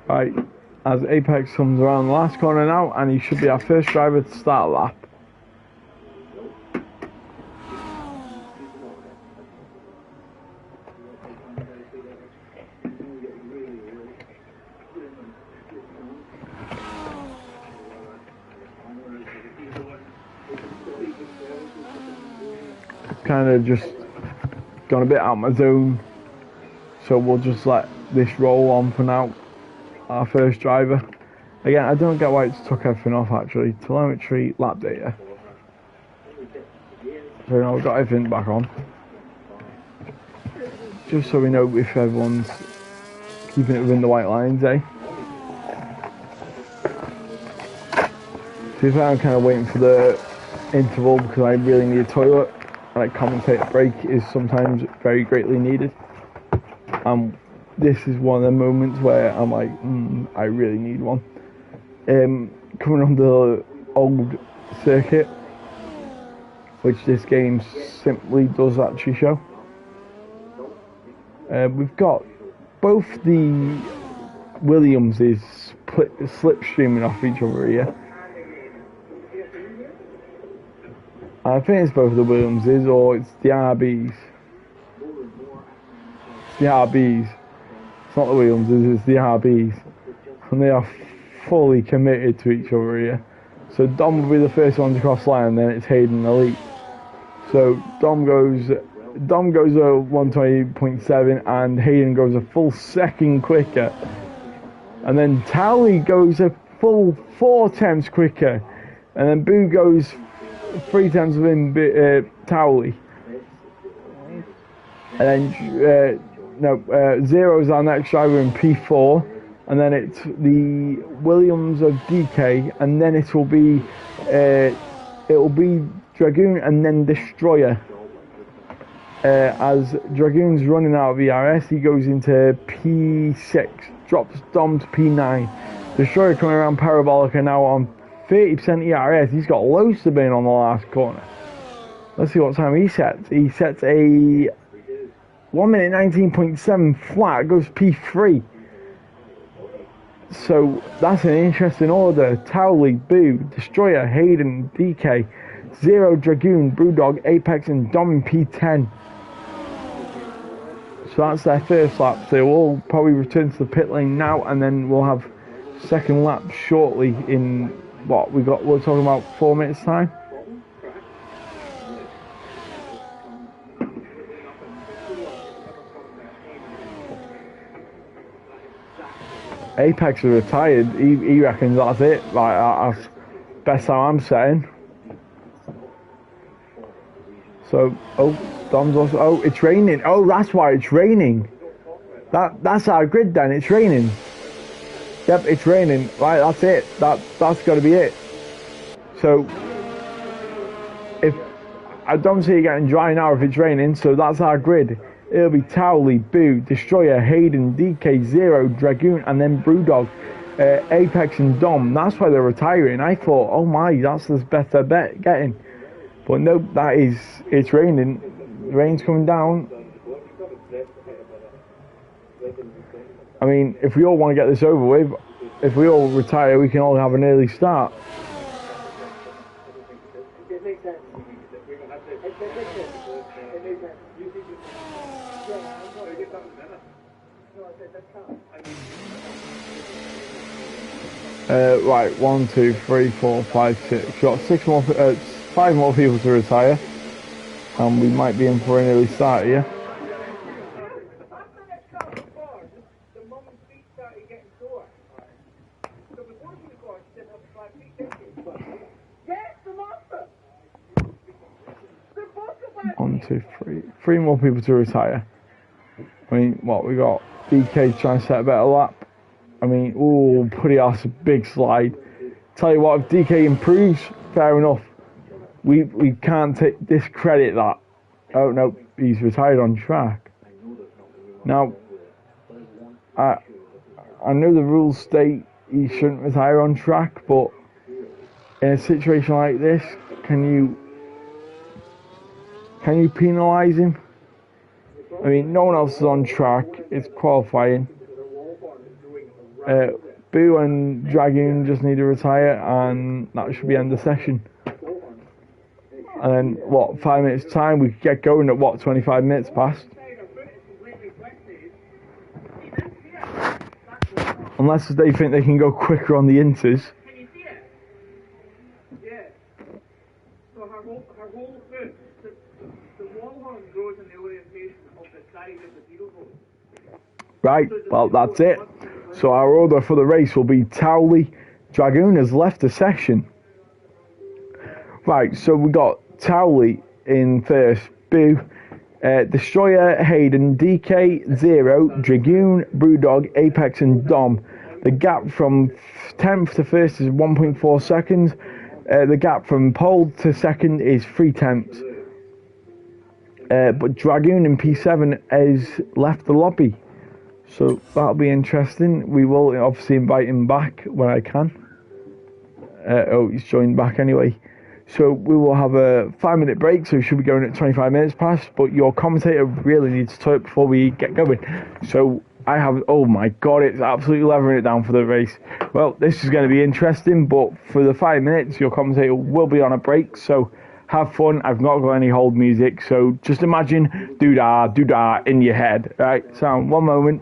Right, as Apex comes around the last corner now, and he should be our first driver to start a lap. Kind of just gone a bit out of my zone, so we'll just let this roll on for now. Our first driver. Again, I don't get why it's took everything off actually. Telemetry, lap data. So now we've got everything back on. Just so we know if everyone's keeping it within the white lines, eh? To be fair, I'm kind of waiting for the interval because I really need a toilet. And a commentator break is sometimes very greatly needed. This is one of the moments where I'm like, I really need one. Coming on the old circuit, which this game simply does actually show. We've got both the Williamses slipstreaming off each other here. I think it's both the Williamses or it's the RBs. It's the RBs. It's not the Williamses, it's the RBs. And they are fully committed to each other here. So Dom will be the first one to cross line, and then it's Hayden Elite. So Dom goes a 120.7 and Hayden goes a full second quicker. And then Tally goes a full 4 tenths quicker. And then Boo goes 3 tenths within Towley. And then Zero's our next driver in P4, and then it's the Williams of DK, and then it'll be Dragoon and then Destroyer. As Dragoon's running out of ERS, he goes into P6, drops Dom to P9. Destroyer coming around Parabolica now on 30% ERS. He's got loads to burn on the last corner. Let's see what time he sets. He sets a 1 minute 19.7 flat, goes P3. So that's an interesting order. Towley, Boo, Destroyer, Hayden, DK, Zero, Dragoon, Brewdog, Apex and Dom in P10. So that's their first lap. So we'll probably return to the pit lane now, and then we'll have second lap shortly in what we're talking about 4 minutes time. Apex is retired. He reckons that's it. Like that's best how I'm setting. So Dom's also it's raining. Oh, that's why it's raining. That's our grid then. It's raining. Yep, it's raining. Right, that's it. That's got to be it. So if I don't see it getting dry now if it's raining, so that's our grid. It'll be Towley, Boo, Destroyer, Hayden, DK, Zero, Dragoon, and then Brewdog, Apex, and Dom. That's why they're retiring. I thought, oh my, that's the best they're getting. But no, it's raining. The rain's coming down. I mean, if we all want to get this over with, if we all retire, we can all have an early start. It makes sense. Right, 1, 2, 3, 4, 5, 6. We've got 5 more people to retire, and we might be in for an early start here. One, two, three. 3 more people to retire. I mean, what we got? DK trying to set a better lap. I mean, ooh, pretty ass, big slide. Tell you what, if DK improves, fair enough. We can't discredit that. Oh no, he's retired on track. Now, I know the rules state he shouldn't retire on track, but in a situation like this, can you penalise him? I mean, no one else is on track. It's qualifying. Boo and Dragoon just need to retire, and that should be end the session. And then, what, 5 minutes time, we could get going at, what, 25 minutes past? Unless they think they can go quicker on the inters. Can you see it? Yeah. So her whole foot, the wall horn goes in the orientation of the side of the zero hole. Right, well, that's it. So our order for the race will be Towley. Dragoon has left the session. Right, so we got Towley in first. Boo, Destroyer, Hayden, DK, Zero, Dragoon, Brewdog, Apex, and Dom. The gap from 10th to first is 1.4 seconds. The gap from pole to second is 3 tenths. But Dragoon in P7 has left the lobby. So that'll be interesting. We will obviously invite him back when I can. He's joined back anyway. So we will have a 5-minute break, so we should be going at 25 minutes past. But your commentator really needs to talk before we get going. So I have, oh my god, it's absolutely levering it down for the race. Well, this is going to be interesting, but for the 5 minutes, your commentator will be on a break. So have fun. I've not got any hold music, so just imagine doo-dah in your head. Right, so 1 moment.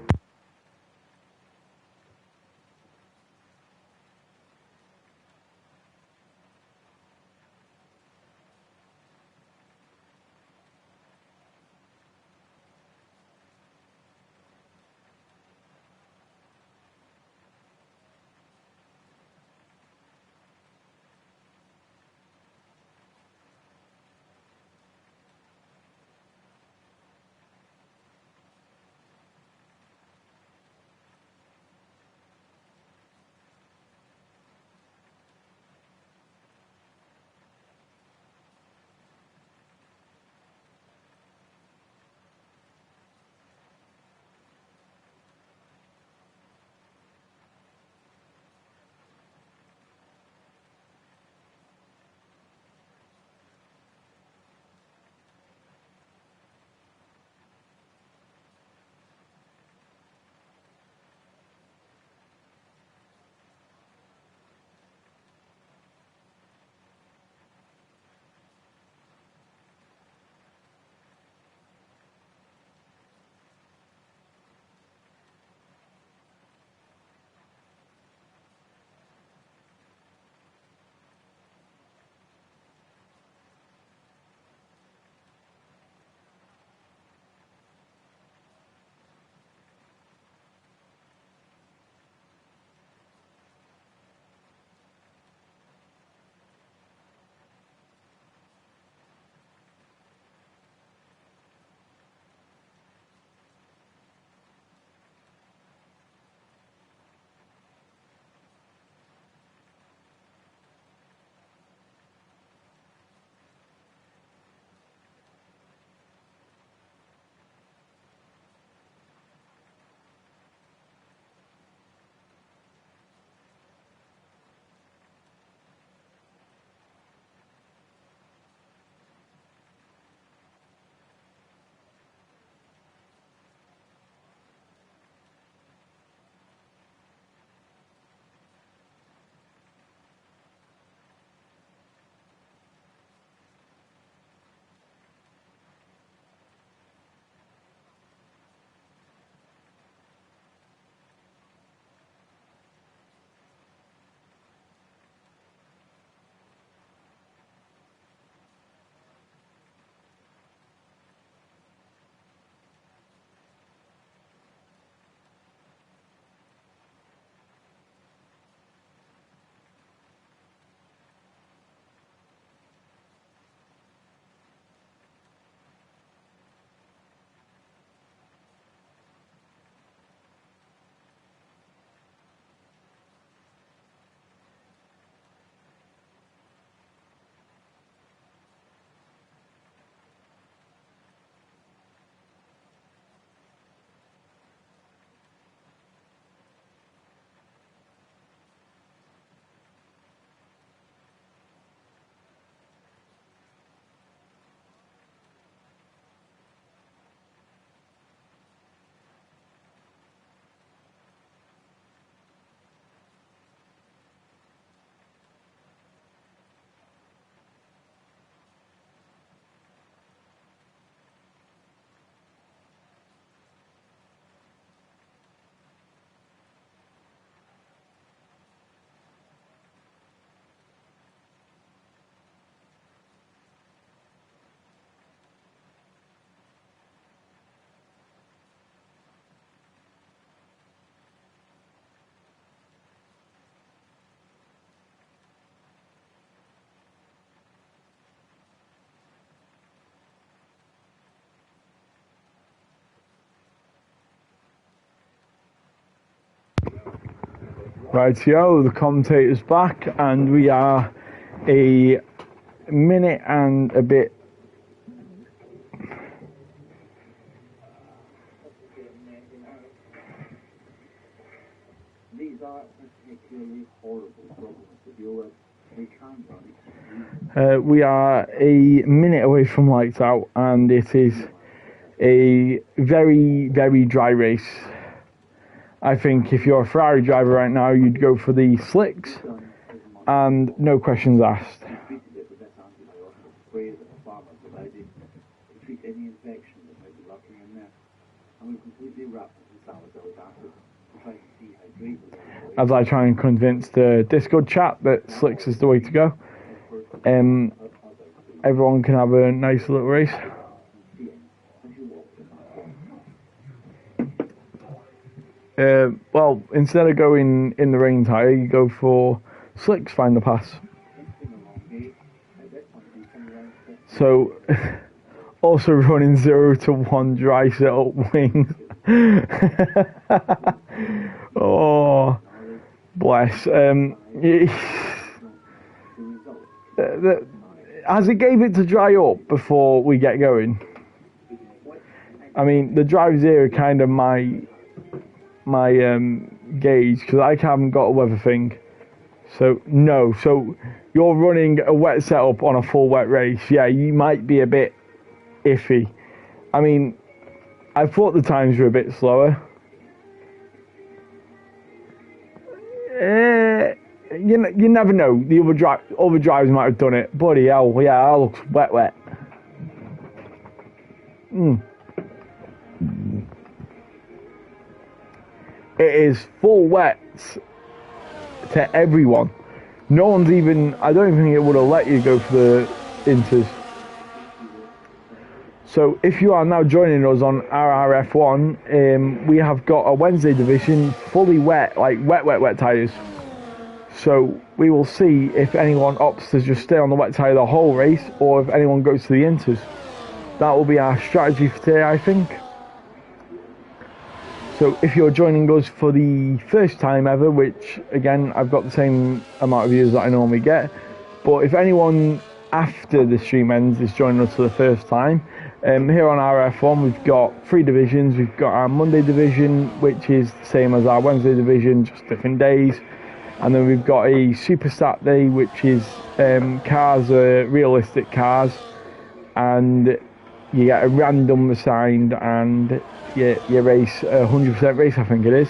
Rightio, the commentator's back, and we are a minute and a bit. These are particularly horrible problems to deal with. They can't run. We are a minute away from lights out, and it is a very, very dry race. I think if you're a Ferrari driver right now, you'd go for the slicks, and no questions asked. As I try and convince the Discord chat that slicks is the way to go, everyone can have a nice little race. Well, instead of going in the rain tyre, you go for slicks, find the pass. So, also running 0 to 1 dry setup wings. Oh, bless. As it gave it to dry up before we get going. I mean, the drives here are kind of my gauge, because I haven't got a weather thing. So no, so you're running a wet setup on a full wet race. Yeah, you might be a bit iffy. I mean, I thought the times were a bit slower. You never know. The other drivers might have done it. Bloody hell, yeah, that looks wet. It is full wet to everyone. No one's even, I don't even think it would have let you go for the inters. So if you are now joining us on RRF1, we have got a Wednesday division fully wet, like wet tyres. So we will see if anyone opts to just stay on the wet tyre the whole race, or if anyone goes to the inters. That will be our strategy for today, I think. So if you're joining us for the first time ever, which again, I've got the same amount of views that I normally get, but if anyone after the stream ends is joining us for the first time, here on RF1 we've got 3 divisions. We've got our Monday division, which is the same as our Wednesday division, just different days. And then we've got a Super Sat Day, which is cars, realistic cars, and you get a random assigned, and you race 100% race, I think it is.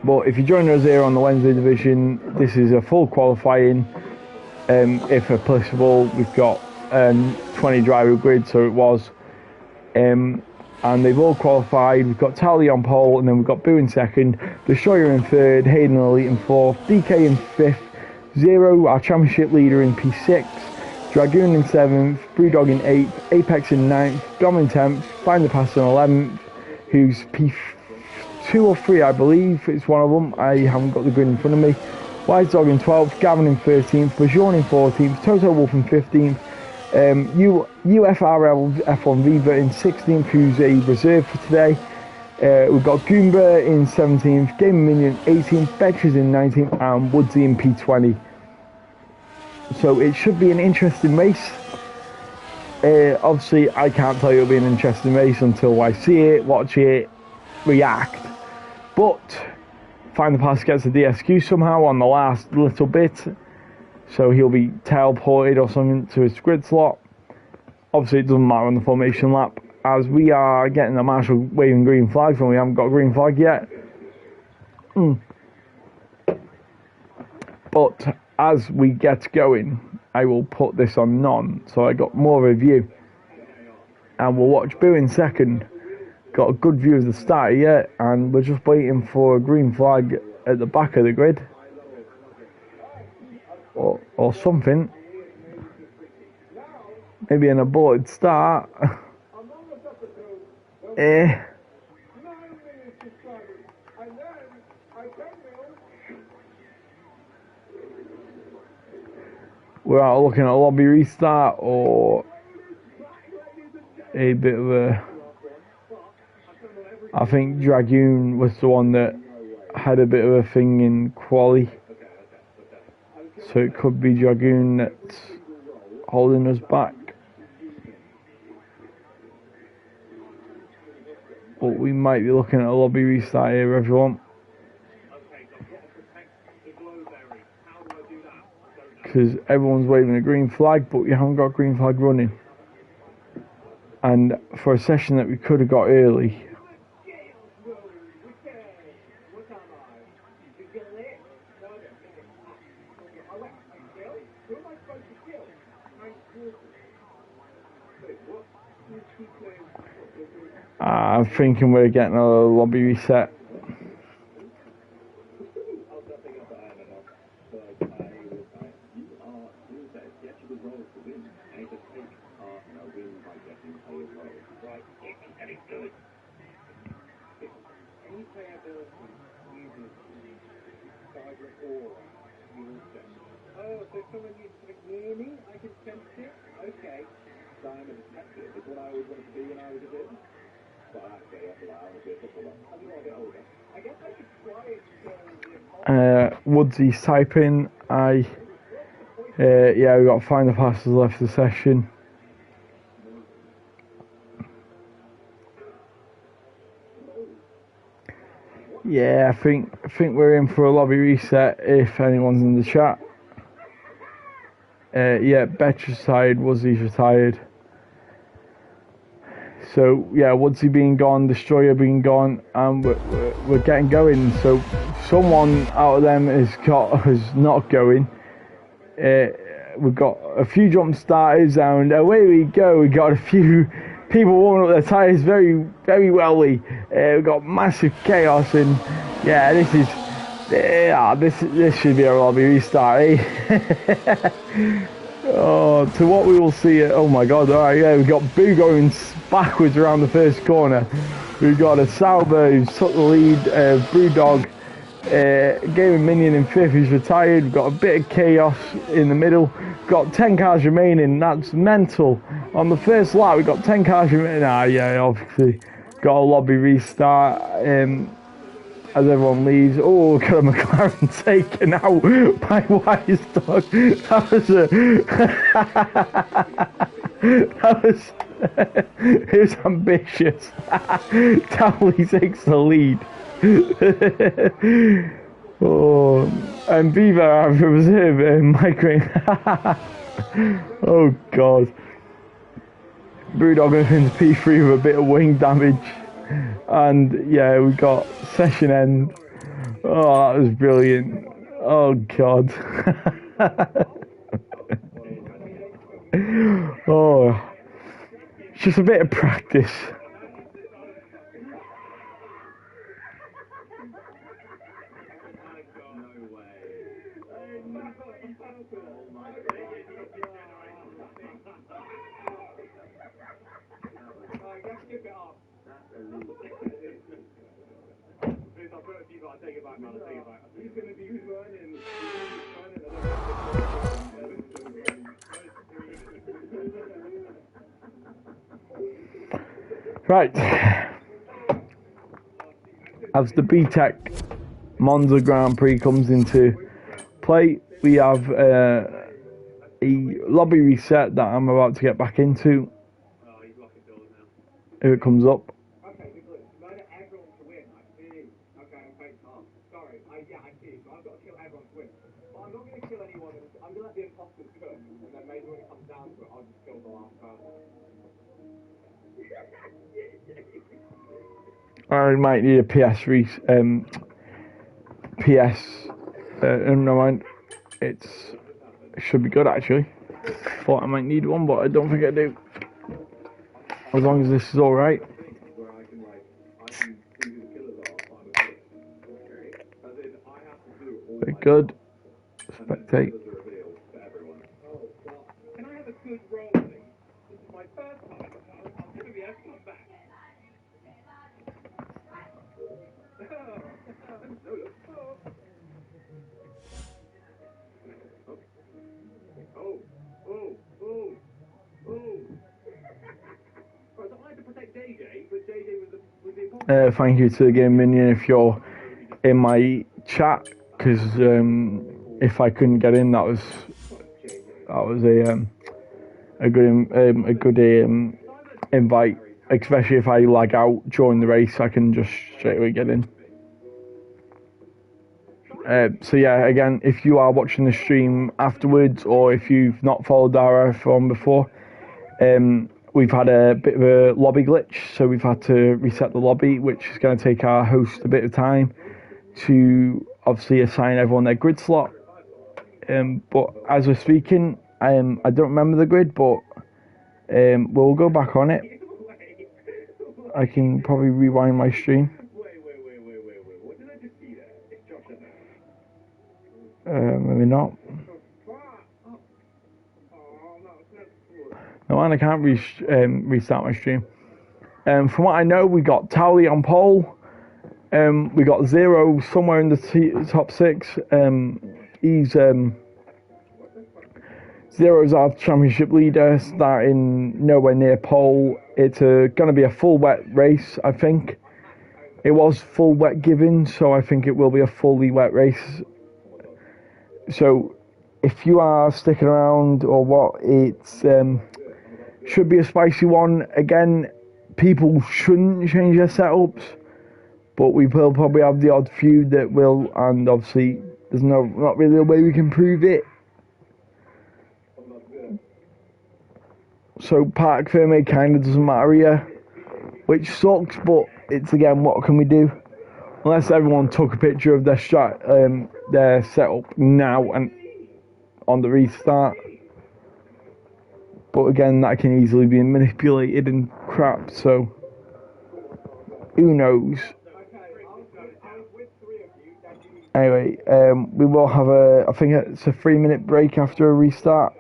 But if you join us here on the Wednesday division, this is a full qualifying. If applicable, we've got 20 driver grid, so it was. And they've all qualified. We've got Tally on pole, and then we've got Boo in second, Destroyer in third, Hayden Elite in fourth, DK in fifth, Zero, our championship leader, in P6, Dragoon in 7th, Brewdog in 8th, Apex in 9th, Dom in 10th, Find the Pass in 11th, who's P2 or 3, I believe, it's one of them, I haven't got the grid in front of me, Wise Dog in 12th, Gavin in 13th, Bajon in 14th, Toto Wolf in 15th, UFRL F1 Viva in 16th, who's a reserve for today. We've got Goomba in 17th, Game Minion 18th, Betches in 19th, and Woodsy in P20. So it should be an interesting race. Obviously, I can't tell you it'll be an interesting race until I see it, watch it, react. But Find the Pass gets a DSQ somehow on the last little bit, so he'll be teleported or something to his grid slot. Obviously, it doesn't matter on the formation lap, as we are getting the marshal waving green flags when we haven't got a green flag yet. But as we get going, I will put this on none, so I got more of a view. And we'll watch Boo in second. Got a good view of the start yet, and we're just waiting for a green flag at the back of the grid. Or something. Maybe an aborted start. We're out looking at a lobby restart, or a bit of a... I think Dragoon was the one that had a bit of a thing in quali, so it could be Dragoon that's holding us back. But we might be looking at a lobby restart here, everyone, because everyone's waving a green flag, but we haven't got a green flag running. And for a session that we could have got early, I'm thinking we're getting a lobby reset. Woodsy's typing. Yeah, we got to find the passes left the session. Yeah, I think we're in for a lobby reset if anyone's in the chat. Yeah, Betcher's side, Woodsy's retired. So yeah, Woodsy being gone, Destroyer being gone, and we're getting going. So someone out of them is not going. We've got a few jump starters, and away we go. We got a few people warming up their tyres very, very wellly. We've got massive chaos, and yeah, this should be a lobby restart, eh? Oh, to what we will see. Oh my God! All right, yeah, we've got Boo going backwards around the first corner. We've got a Sauber who's took the lead. Brewdog, Gaming Minion in fifth, who's retired. We've got a bit of chaos in the middle. We've got 10 cars remaining. That's mental. On the first lap, we've got 10 cars remaining. Yeah, obviously got a lobby restart. As everyone leaves, oh, got a McLaren taken out by Wise Dog. That was it was ambitious. Townley takes the lead. Oh, and Beaver have a reserve migraine. Oh God. Brewdog wins P3 with a bit of wing damage. And yeah, we got session end. Oh, that was brilliant. Oh God. Oh, it's just a bit of practice. Right, as the BTEC Monza Grand Prix comes into play, we have a lobby reset that I'm about to get back into, if it comes up. I might need a PS never mind. It should be good actually. Thought I might need one, but I don't think I do. As long as this is all right. Very good. Spectate. Thank you to the Game Minion if you're in my chat because if I couldn't get in, that was a good invite. Especially if I lag out during the race, I can just straight away get in. So yeah, again, if you are watching the stream afterwards, or if you've not followed RRF1 before, we've had a bit of a lobby glitch, so we've had to reset the lobby, which is going to take our host a bit of time to obviously assign everyone their grid slot. But as we're speaking, I don't remember the grid, but we'll go back on it. I can probably rewind my stream. What did I just see there? It's Josh in there. Maybe not. No, and I can't restart my stream. From what I know, we got Towley on pole. We got Zero somewhere in the top 6. He's Zero's our championship leader, starting nowhere near pole. It's going to be a full wet race, I think. It was full wet given, so I think it will be a fully wet race. So, if you are sticking around or what, it's should be a spicy one. Again, people shouldn't change their setups, but we will probably have the odd few that will, and obviously there's not really a way we can prove it. So Park Ferme kind of doesn't matter here, which sucks, but it's again, what can we do? Unless everyone took a picture of their setup now and on the restart. But again, that can easily be manipulated and crap, so who knows? Anyway, we will have I think it's a 3-minute break after a restart.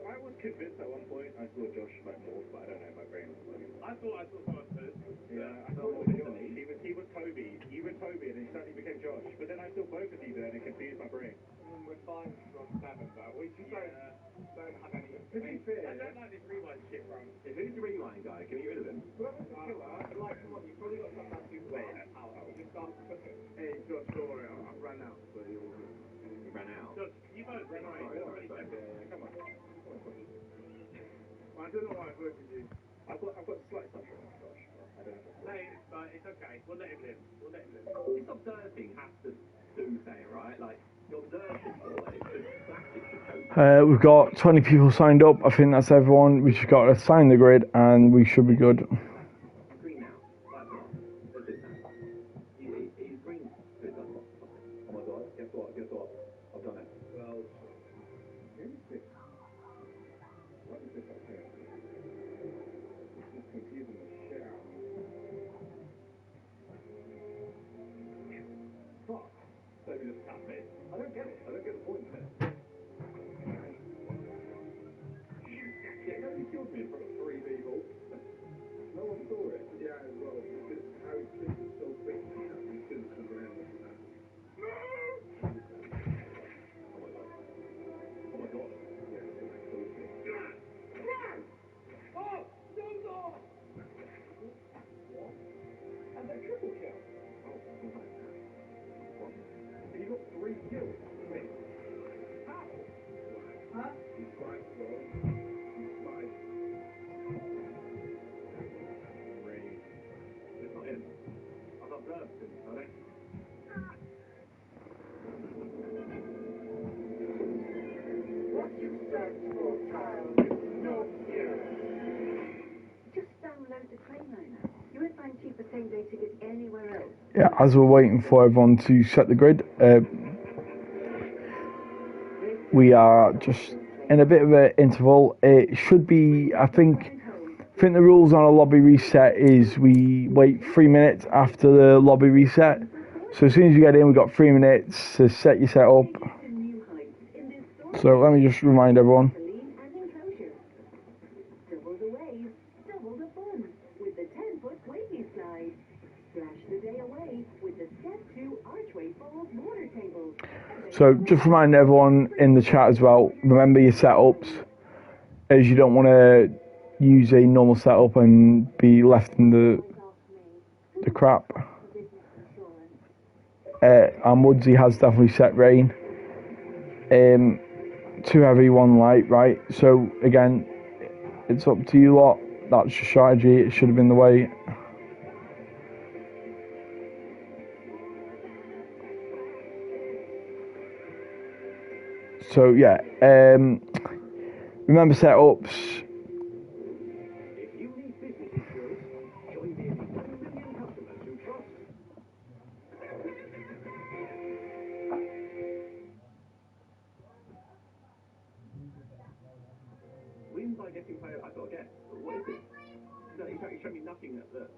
I was convinced at one point I saw Josh like morph, but I don't know, my brain was like... I saw someone first. Yeah, I thought he was Toby. You were Toby, and then he suddenly became Josh. But then I saw both of you there, and it confused my brain. We're fine from 7, but we just don't have any... To be fair, I don't like this rewind shit, bro. Who's the rewind guy? Can you get rid of him? Whoever's the killer, like, come on, you've probably got something that's super well. Just start... Hey, Josh, don't worry, I've run out, so you're... You ran out? Josh, you both ran out. Come on. I don't know why I voted you. I've got slight stuff on my gosh. I don't know. No, but it's okay. We'll let him live. This observe thing has to do something, right? Like, the observation for it. We've got 20 people signed up. I think that's everyone. We just got to sign the grid and we should be good. Green now. What's this now? He's green. Oh my god. Guess what? I've done it. Well, what is this up here? This is confusing the shit out of me. Fuck. So we just tap it. I don't get it. I don't get the point of it. Yeah, nobody killed me in front of 3 people. No one saw it. Yeah, well, because how he thinks so quick, he couldn't come around with that. No! Oh my god. Yeah, it's like totally. Oh! No! What? And they triple kill. Oh, what? You got 3 kills? Wait. How? Huh? He's right, bro. He's right. Great. It's not him. I've observed him, I think. What you search for, child, no fear. Just download the Trainliner. You won't find cheaper same-day tickets anywhere else. Yeah, as we're waiting for everyone to set the grid, we are just in a bit of an interval. It should be, I think the rules on a lobby reset is we wait 3 minutes after the lobby reset. So as soon as you get in, we've got 3 minutes to set your setup. So let me just remind everyone. easy slide. Flash the day away with the Step 2 Archway Falls water tables. So just remind everyone in the chat as well, remember your setups, as you don't want to use a normal setup and be left in the crap. Our Mudsy has definitely set rain. 2 heavy, 1 light, right? So again, it's up to you lot. That's your strategy. It should have been the way. So yeah, remember setups. If you need business insurance, join the 1 million customers who trust. Win by getting paid. I've got a guess. What is it? No, you showed me nothing that could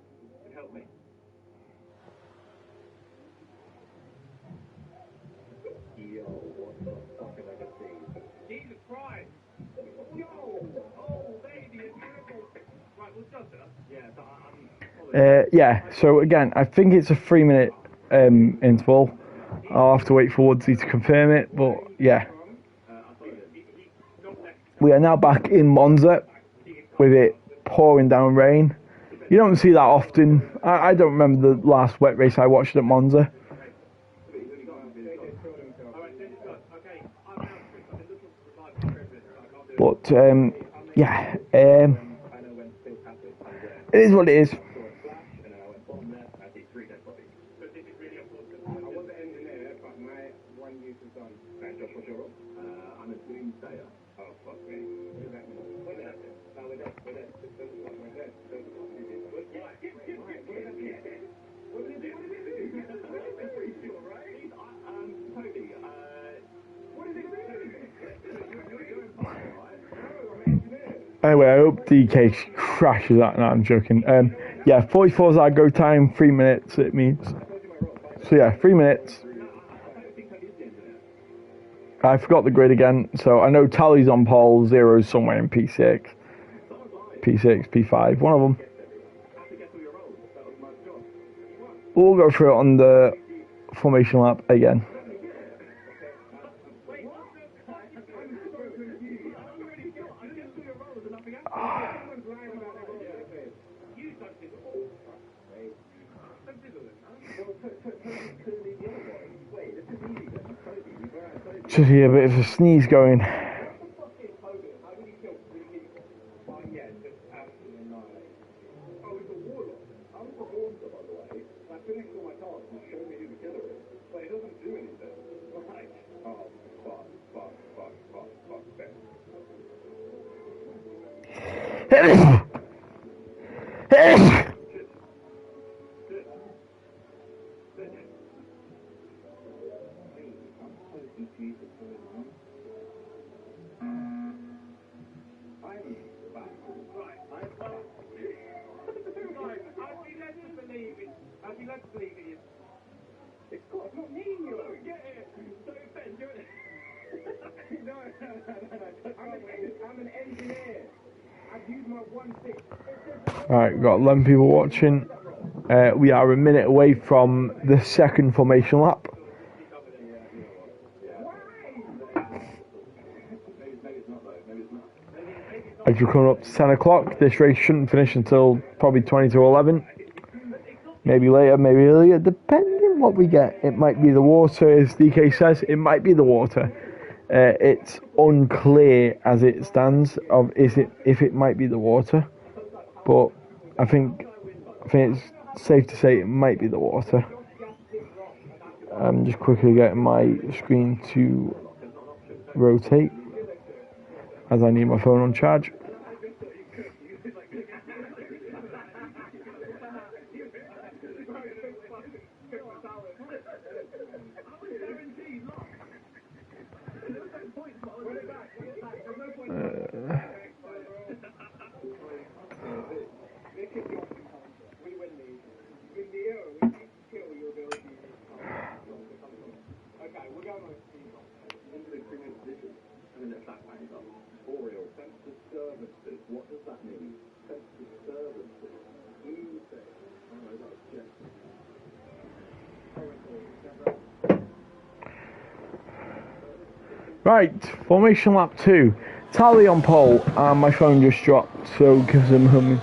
help me. Yo, what the fuck have I just seen? Jesus Christ! Yo! Oh, baby, it's beautiful. Right, we'll judge it. Yeah, Yeah. So again, I think it's a 3-minute interval. I'll have to wait for Woodsy to confirm it, but yeah. We are now back in Monza with it pouring down rain. You don't see that often. I don't remember the last wet race I watched at Monza. But yeah, it is what it is. I was an engineer, but my one use is done. And Josh, what's your role? I'm a doomsayer. Oh, fuck me. What does that mean? We're there. No, we're there. We're there. We're there. What does it do? I'm pretty sure, right? Tony, what does it do? You're in fire, right? No, I'm an engineer. Anyway, I hope DK crashes that. No, I'm joking. Yeah, 44 is our go time. 3 minutes it means. So yeah, 3 minutes. I forgot the grid again. So I know Tally's on pole, Zero's somewhere in P6, P5, one of them. We'll go through it on the formation lap again. Just hear a bit of a sneeze going. I'm an engineer. I've used my 1/6. Alright, got 11 people watching. We are a minute away from the second formation lap. As we're coming up to 10 o'clock, this race shouldn't finish until probably 20 to 11. Maybe later, maybe earlier, depending what we get. It might be the water, as DK says, it might be the water. It's unclear as it stands of if it might be the water, but I think it's safe to say it might be the water. I'm just quickly getting my screen to rotate as I need my phone on charge. What does that mean? Sense disturbances. Right, formation lap 2. Tally on pole, and my phone just dropped, so give us a moment.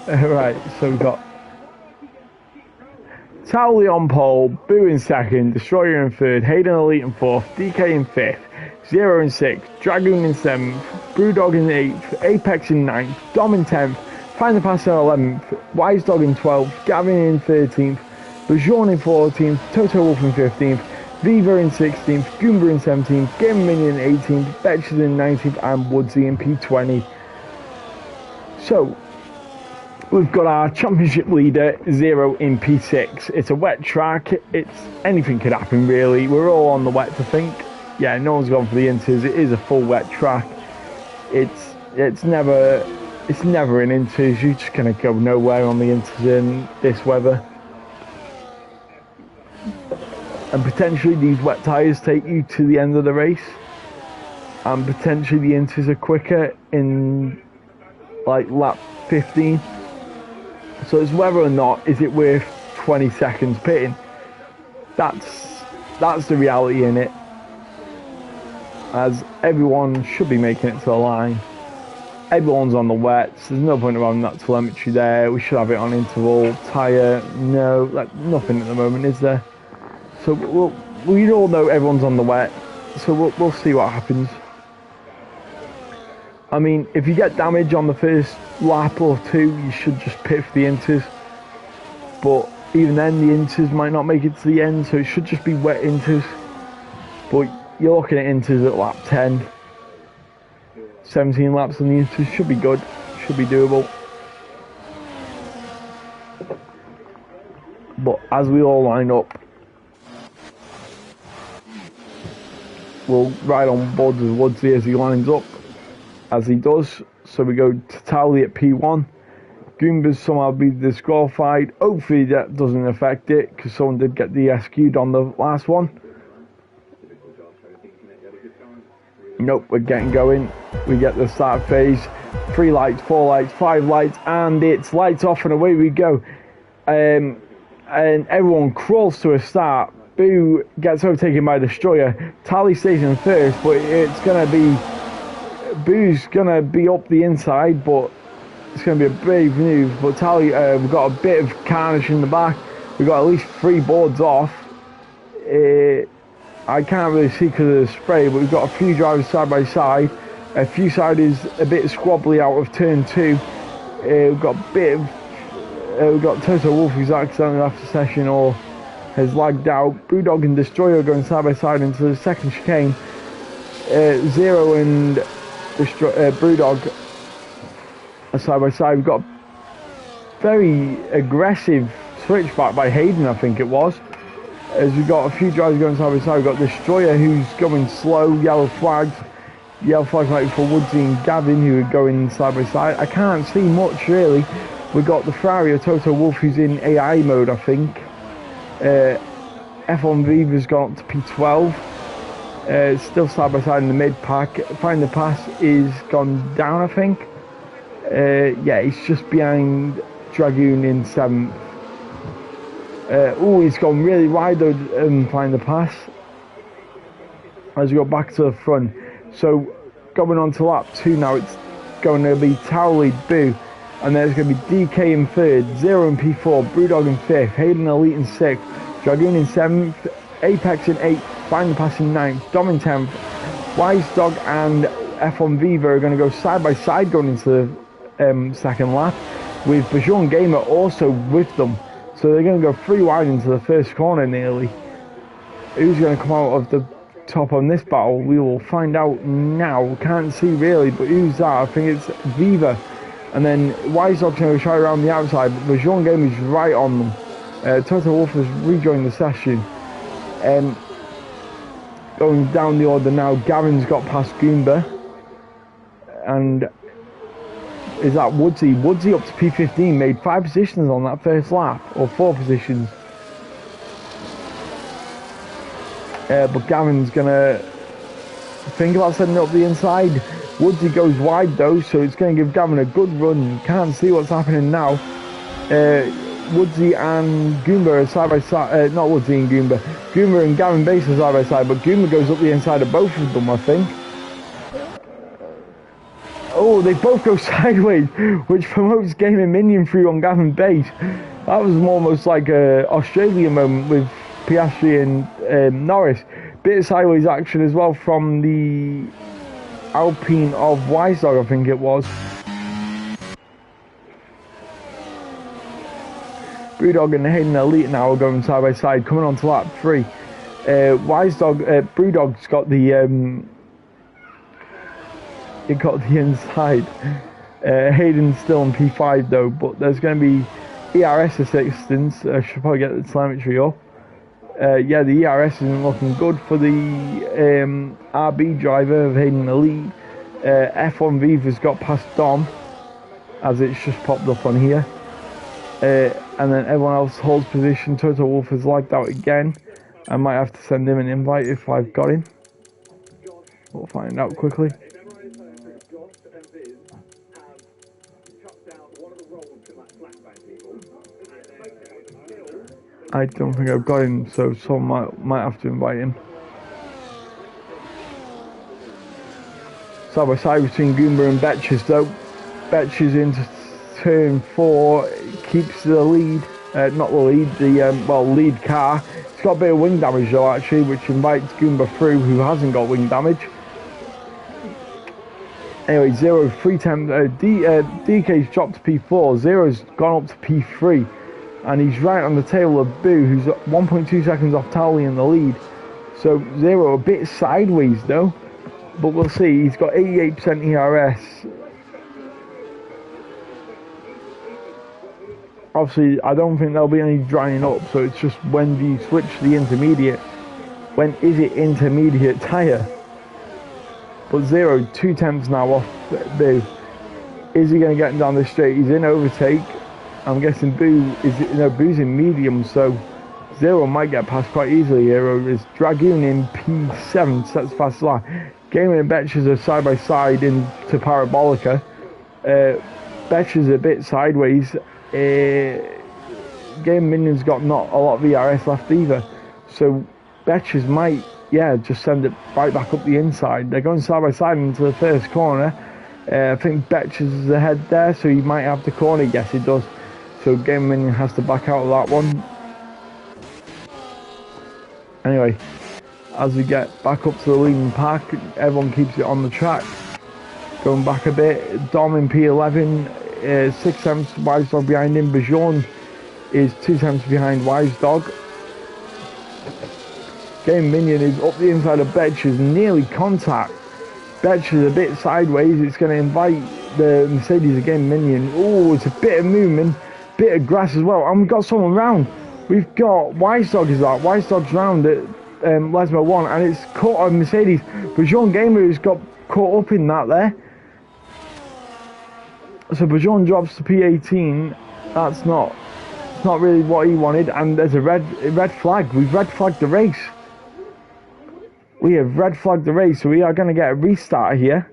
Right, so we've got Tally on pole, Boo in second, Destroyer in third, Hayden Elite in fourth, DK in fifth, Zero in sixth, Dragoon in seventh, Brewdog in eighth, Apex in ninth, Dom in 10th, Find the Pass in 11th, Wise Dog in 12th, Gavin in 13th, Bajon in 14th, Toto Wolf in 15th, Viva in 16th, Goomba in 17th, Game Minion in 18th, Betches in 19th, and Woodsy in P20. So, we've got our championship leader, Zero, in P6. It's a wet track. Anything could happen, really. We're all on the wet, I think. Yeah, no one's gone for the inters. It is a full wet track. It's never in inters. You're just gonna go nowhere on the inters in this weather. And potentially these wet tyres take you to the end of the race. And potentially the inters are quicker in like lap 15. So it's whether or not is it worth 20 seconds pitting. That's the reality in it. As everyone should be making it to the line. Everyone's on the wets. There's no point of having that telemetry there. We should have it on interval. Tyre, no, nothing at the moment, is there? So we all know everyone's on the wet. So we'll see what happens. I mean, if you get damage on the first lap or two, you should just pit for the inters. But even then, the inters might not make it to the end, so it should just be wet inters. But you're looking at inters at lap 10. 17 laps on the inters should be good, should be doable. But as we all line up, we'll ride on board with Woodsy as he lines up. As he does, so we go to Tally at P1. Goomba's somehow be disqualified. Hopefully that doesn't affect it, because someone did get DSQ'd on the last one. Nope, we're getting going. We get the start phase. 3 lights, 4 lights, 5 lights, and it's lights off and away we go. And everyone crawls to a start. Boo gets overtaken by Destroyer. Tally stays in first, but it's going to be... Boo's gonna be up the inside, but it's gonna be a brave move. But Tally, we've got a bit of carnage in the back. We've got at least 3 boards off. I can't really see because of the spray, but we've got a few drivers side by side. A few siders a bit squabbly out of turn 2. We've got a bit of we've got Toto Wolf who's accidentally left the session or has lagged out. Brewdog and Destroyer going side by side into the second chicane. Zero and Brewdog side by side. We've got very aggressive switchback by Hayden, I think it was. As we've got a few drivers going side by side. We've got Destroyer who's going slow, yellow flags. Yellow flags might be for Woodsy and Gavin who are going side by side. I can't see much really. We've got the Ferrari of Toto Wolf who's in AI mode, I think. F1 Viva's gone up to P12. Still side by side in the mid pack. Find the Pass is gone down, I think. Yeah, he's just behind Dragoon in 7th. He's gone really wide though, Find the Pass. As we go back to the front. So, going on to lap 2 now, it's going to be Towley, Boo. And then it's going to be DK in 3rd, Zero in P4, Brewdog in 5th, Hayden Elite in 6th, Dragoon in 7th, Apex in 8th, Find the Pass in 9th, Dom in 10th, Wise Dog and F1 Viva are going to go side by side going into the second lap, with Bajon Gamer also with them. So they're going to go 3 wide into the first corner nearly. Who's going to come out of the top on this battle? We will find out now. Can't see really, but who's that? I think it's Viva. And then Wise Dog's going to try around the outside, but Bajon Gamer is right on them. Toto Wolf has rejoined the session. Going down the order now, Gavin's got past Goomba. And is that Woodsy? Woodsy up to P15, made 5 positions on that first lap, or 4 positions. But Gavin's gonna think about setting up the inside. Woodsy goes wide though, so it's going to give Gavin a good run. Can't see what's happening now. Woodsy and Goomba are side by side. Not Woodsy and Goomba. Goomba and Gavin Bass are side by side, but Goomba goes up the inside of both of them, I think. Oh, they both go sideways, which promotes Gaming Minion through on Gavin Bass. That was almost like a Australia moment with Piastri and Norris. Bit of sideways action as well from the Alpine of Wisedog, I think it was. Brewdog and Hayden Elite now are going side by side, coming on to lap 3. Brewdog's got the it got the inside. Hayden's still in P5 though, but there's going to be ERS assistance. I should probably get the telemetry up. Yeah, the ERS isn't looking good for the RB driver of Hayden Elite. F1 Viva's got past Dom, as it's just popped up on here. And then everyone else holds position. Toto Wolff has lagged out again. I might have to send him an invite if I've got him. We'll find out quickly. I don't think I've got him, so someone might have to invite him. Side by side between Goomba and Betches though. Betches into turn 4, keeps the lead. Not the lead, the lead car. It's got a bit of wing damage though actually, which invites Goomba through, who hasn't got wing damage. Anyway, 0, 3 times, DK's dropped to P4, 0's gone up to P3. And he's right on the tail of Boo, who's 1.2 seconds off Towley in the lead. So 0 a bit sideways though, but we'll see. He's got 88% ERS. Obviously, I don't think there'll be any drying up, so it's just when do you switch to the intermediate? When is it intermediate tyre? But 0, 2 tenths now off Boo. Is he going to get him down this straight? He's in overtake. I'm guessing Boo's in medium, so 0 might get past quite easily here. Is Dragoon in P7, sets fast lap. Gaming and Betches are side by side into Parabolica. Betches a bit sideways. Game Minion's got not a lot of ERS left either, so Betches might, just send it right back up the inside. They're going side by side into the first corner. I think Betches is ahead there, so he might have the corner. Yes, he does. So Game Minion has to back out of that one. Anyway, as we get back up to the leading pack, everyone keeps it on the track. Going back a bit, Dom in P11, 6 tenths Wisedog behind him. Bajon is 2 tenths behind Wisedog. Game Minion is up the inside of Betches, nearly contact. Betches a bit sideways. It's going to invite the Mercedes again. Minion. Oh, it's a bit of movement. Bit of grass as well, and we've got someone round. We've got Wisedog is that. Wisedog's round at Lesmo 1, and it's caught on Mercedes. Bajon Gamer has got caught up in that there. So Bajon drops to P18. That's not really what he wanted, and there's a red flag. We've red flagged the race. We have red flagged the race, so we are going to get a restart here.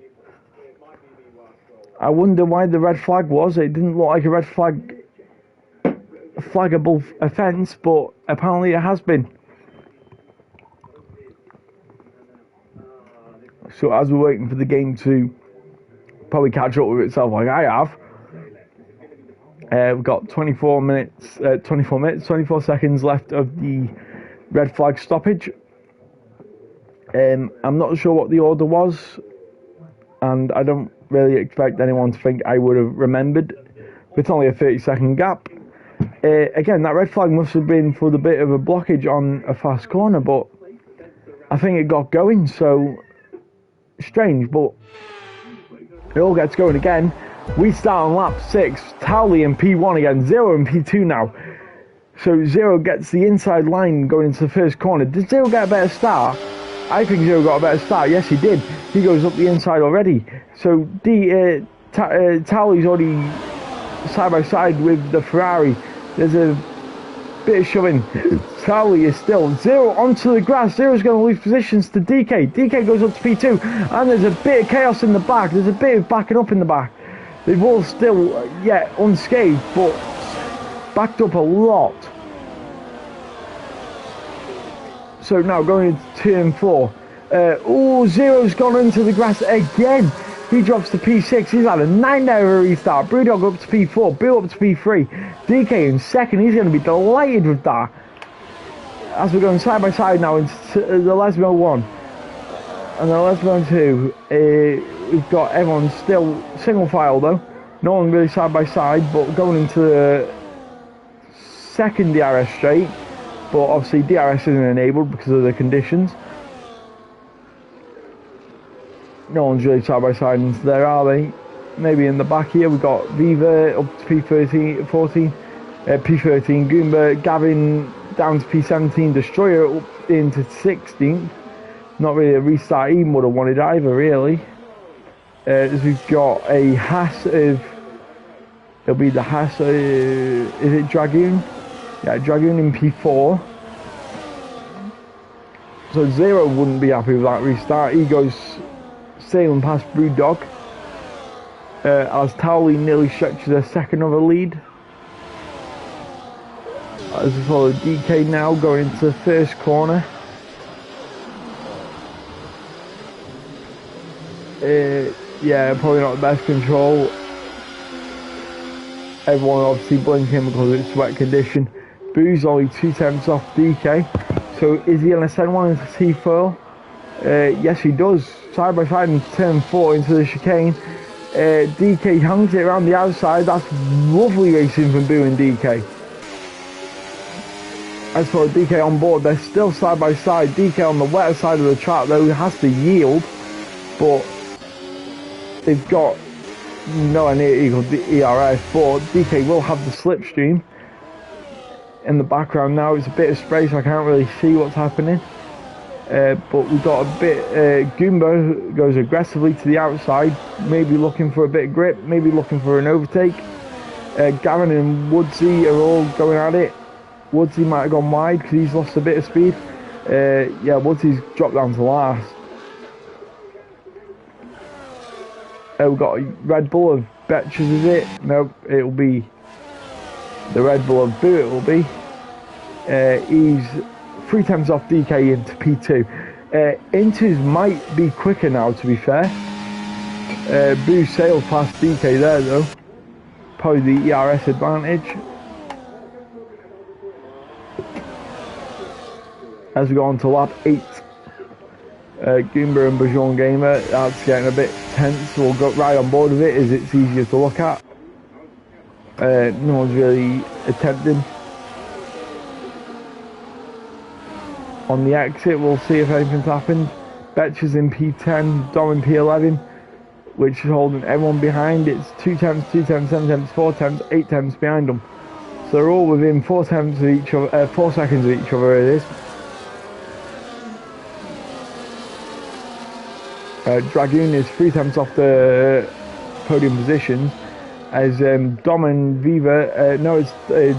I wonder why the red flag was. It didn't look like a red flaggable offence, but apparently it has been. So as we're waiting for the game to probably catch up with itself like I have, we've got 24 seconds left of the red flag stoppage. I'm not sure what the order was, and I don't really expect anyone to think I would have remembered. It's only a 30-second gap. Again, that red flag must have been for the bit of a blockage on a fast corner, but I think it got going, so strange, but it all gets going again. We start on lap 6, Towley in P1 again, 0 in P2 now. So 0 gets the inside line going into the first corner. Did 0 get a better start? I think 0 got a better start. Yes, he did. He goes up the inside already. So Towley's already side by side with the Ferrari. There's a bit of shoving. Towley is still 0 onto the grass. 0's going to lose positions to DK. DK goes up to P2, and there's a bit of chaos in the back. There's a bit of backing up in the back. They've all still, unscathed, but backed up a lot. So now going into turn 4. Zero's gone into the grass again. He drops to P6. He's had a nightmare restart. Brewdog up to P4. Boo up to P3. DK in second. He's going to be delighted with that. As we're going side by side now into the Lesmo 1 and the Lesmo 2. We've got everyone still single file though. No one really side by side, but going into the second DRS straight. But obviously DRS isn't enabled because of the conditions. No one's really side by side into there, are they? Maybe in the back here we've got Viva up to P13, P13, Goomba, Gavin down to P17, Destroyer up into 16th. Not really a restart he would have wanted either, really. As we've got a Haas of, it'll be the Haas, is it Dragoon? Yeah, Dragoon in P4. So Zero wouldn't be happy with that restart. He goes sailing past Brewdog. As Towley nearly stretches a second of a lead. As we follow DK now going into the first corner. Yeah, probably not the best control. Everyone obviously blinking because it's wet condition. Boo's only 2 tenths off DK. So is he going to send one into T4? Yes, he does. Side by side in turn 4 into the chicane. DK hangs it around the outside. That's lovely racing from Boo and DK. As for DK on board, they're still side by side. DK on the wetter side of the track though has to yield, but they've got nowhere near equal ERF. But DK will have the slipstream. In the background now it's a bit of spray, so I can't really see what's happening. But we've got a bit. Goomba goes aggressively to the outside, maybe looking for a bit of grip, maybe looking for an overtake. Gavin and Woodsy are all going at it. Woodsy might have gone wide because he's lost a bit of speed. Yeah, Woodsy's dropped down to last. We've got a Red Bull of Betches, is it? Nope, it'll be the Red Bull of Boo, it will be. He's 3 times off DK into P2. Intus might be quicker now, to be fair. Boo sailed past DK there though. Probably the ERS advantage. As we go on to lap 8. Goomba and Bajon Gamer, that's getting a bit tense. We'll go right on board with it as it's easier to look at. No one's really attempting. On the exit, we'll see if anything's happened. Betches in P10, Dom in P11, which is holding everyone behind. It's 2 tenths, 2 tenths, 7 tenths, 4 tenths, 8 tenths behind them. So they're all within 4 tenths of each other, 4 seconds of each other. It is. Dragoon is 3 tenths off the podium positions. As Dom and Viva, no, it's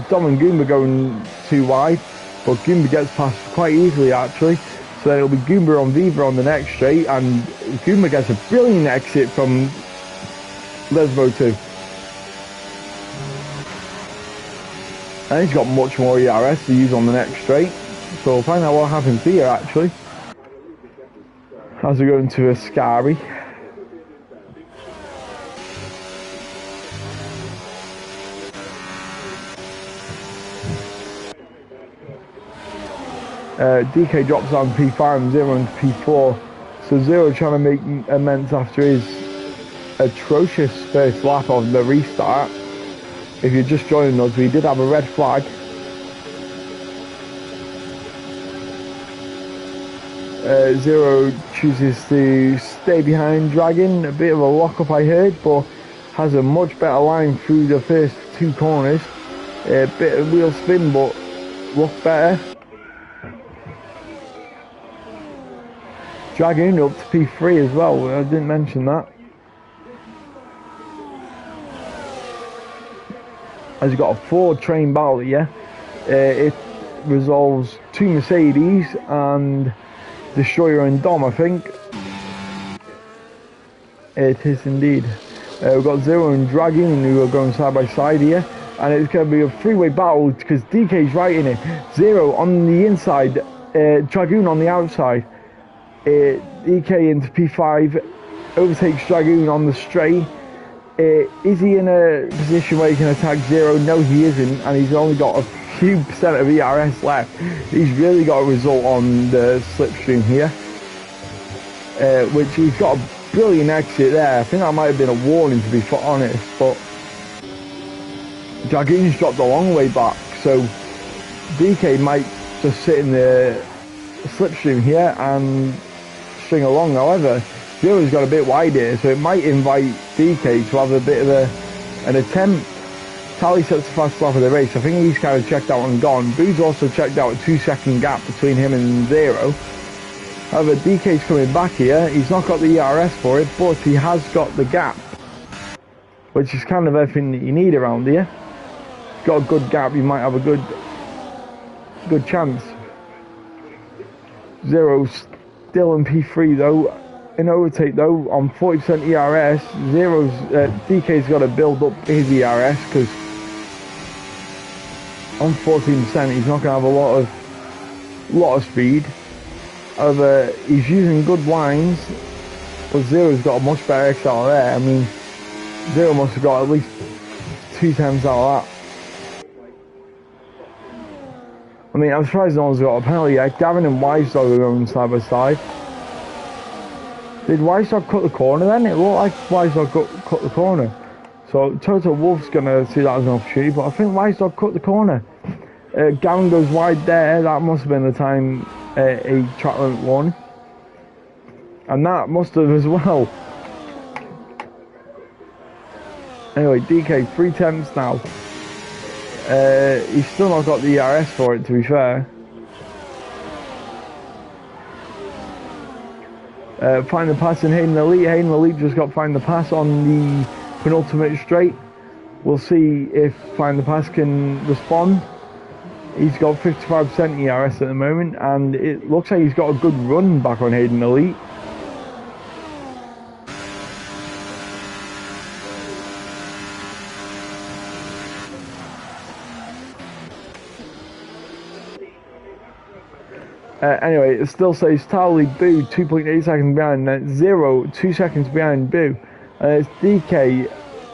Dom and Goomba going too wide, but Goomba gets past quite easily actually. So then it'll be Goomba on Viva on the next straight, and Goomba gets a brilliant exit from Lesbo 2. And he's got much more ERS to use on the next straight, so we'll find out what happens here actually. As we go into Ascari. DK drops on P5 and Zero into P4. So Zero trying to make amends after his atrocious first lap of the restart. If you're just joining us, we did have a red flag. Zero chooses to stay behind Dragon. A bit of a lock-up I heard, but has a much better line through the first 2 corners. A bit of wheel spin, but looked better. Dragon up to P3 as well, I didn't mention that. As you've got a 4 train battle here. It resolves 2 Mercedes and Destroyer and Dom, I think. It is indeed. We've got Zero and Dragon who are going side by side here. and it's going to be a three-way battle because DK's right in it. Zero on the inside, Dragoon on the outside. DK into P5, overtakes Dragoon on the straight. Is he in a position where he can attack Zero? No, he isn't, and he's only got a few percent of ERS left. He's really got a result on the slipstream here, which he's got a brilliant exit there. I think that might have been a warning, to be honest, but Dragoon's dropped a long way back, so DK might just sit in the slipstream here and string along. However, Zero's got a bit wide here, so it might invite DK to have a bit of an attempt. Tally sets the fast lap of the race. I think he's kind of checked out and gone. Boo's also checked out a 2-second gap between him and Zero. However, DK's coming back here. He's not got the ERS for it, but he has got the gap, which is kind of everything that you need around here. If you've got a good gap, you might have a good chance. Zero's still in P3 though. In overtake though, on 40% ERS. DK's got to build up his ERS because on 14% he's not going to have a lot of speed. However, he's using good lines, but Zero's got a much better exit out of there. I mean, Zero must have got at least 2 times out of that. I mean, I'm surprised no one's got a penalty yet. Gavin and Wise Dog are going side by side. Did Wise Dog cut the corner then? It looked like Wise Dog cut the corner. So Toto Wolf's going to see that as an opportunity, but I think Wise Dog cut the corner. Gavin goes wide there. That must have been the time a track limit warning. And that must have as well. Anyway, DK 3 tenths now. He's still not got the ERS for it, to be fair. Find the pass in Hayden Elite. Hayden Elite just got Find the Pass on the penultimate straight. We'll see if Find the Pass can respond. He's got 55% ERS at the moment, and it looks like he's got a good run back on Hayden Elite. Anyway, it still says Tally Boo 2.8 seconds behind, then Zero 2 seconds behind Boo. It's DK,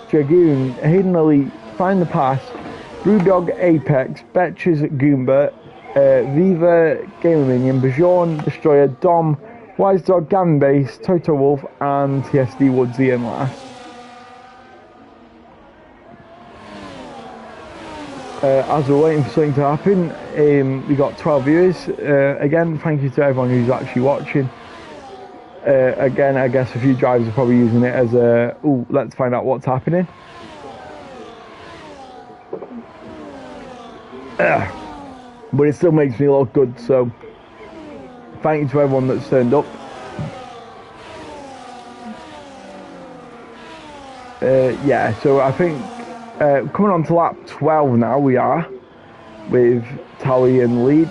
Dragoon, Hayden Elite, Find the Pass, Brewdog Apex, Betches Goomba, Viva Gamer Minion, Bajon Destroyer, Dom, Wise Dog, Gavin Base, Toto Wolf, and TSD Woodsy in last. As we're waiting for something to happen, we got 12 viewers. Again, thank you to everyone who's actually watching. Again, I guess a few drivers are probably using it as a, ooh, let's find out what's happening. But it still makes me look good, so thank you to everyone that's turned up. Yeah, so I think coming on to lap 12 now, we are with Tally in the lead.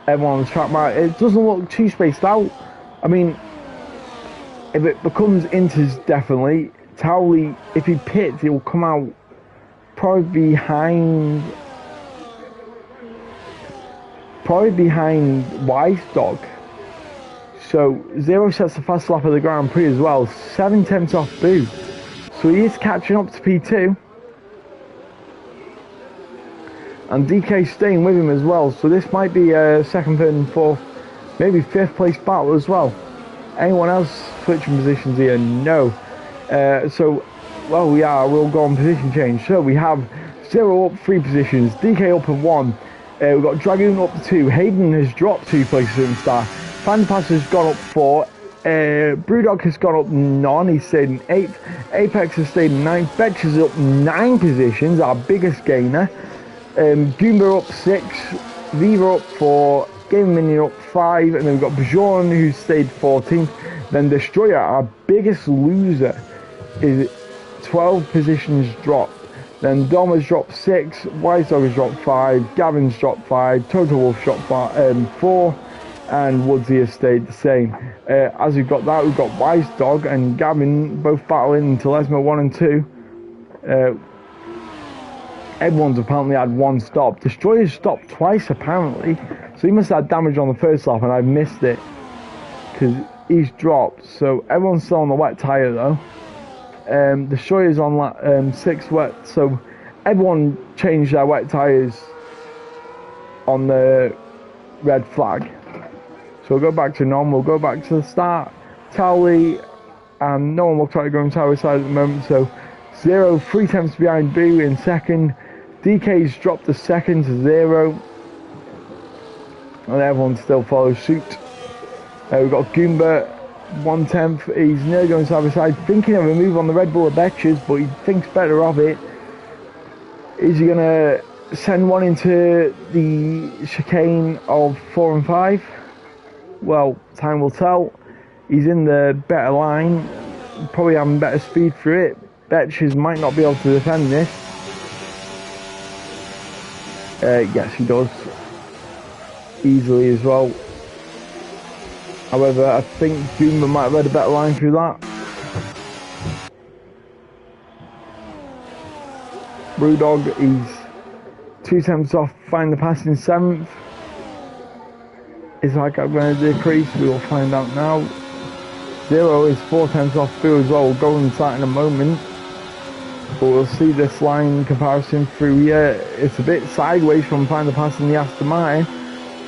Everyone on the track mark. It doesn't look too spaced out. I mean, if it becomes inters, definitely. Tally, if he pits, he will come out probably behind Wise Dog. So Zero sets the fast lap of the Grand Prix as well. 7 tenths off Boo. So he is catching up to P2. And DK's staying with him as well. So this might be a second, third and fourth, maybe 5th place battle as well. Anyone else switching positions here? No. So, well, we'll go on position change. So we have Zero up 3 positions, DK up at 1. We've got Dragoon up to 2. Hayden has dropped 2 places in Star. Find the Pass has gone up 4. Brewdog has gone up none. He's stayed in 8th. Apex has stayed in 9th. Betch is up 9 positions, our biggest gainer. Goomba up 6. Viva up 4. Game Minion up 5. And then we've got Bajon who stayed 14th. Then Destroyer, our biggest loser, is 12 positions dropped. Then Dom has dropped 6. Wise Dog has dropped 5. Gavin's dropped 5. Total Wolf dropped 4. And Woodsy has stayed the same. As we've got that, we've got Wise Dog and Gavin both battling into Lesmo 1 and 2. everyone's apparently had one stop. Destroyer's stopped twice apparently, so he must have had damage on the first lap and I've missed it because he's dropped. So everyone's still on the wet tyre though. Destroyer's on lap 6 wet, so everyone changed their wet tyres on the red flag. So we'll go back to normal, we'll go back to the start tally, and no one looks like going side by side at the moment. So 0, 3 tenths behind Boo in second. DK's dropped the second to 0, and everyone still follows suit. We've got Goomba 1 tenth. He's nearly going side by side, thinking of a move on the Red Bull of Betches, but he thinks better of it. Is he gonna send one into the chicane of 4 and 5? Well, time will tell. He's in the better line, probably having better speed through it. Betches might not be able to defend this. Yes, he does. Easily as well. However, I think Goomba might have had a better line through that. Brewdog, he's 2 tenths off, find the pass in 7th. Is that going to decrease? We will find out now. 0 is 4 tenths off Boo as well. We'll go into that in a moment. But we'll see this line comparison through here. It's a bit sideways from find the pass in the Aston Martin.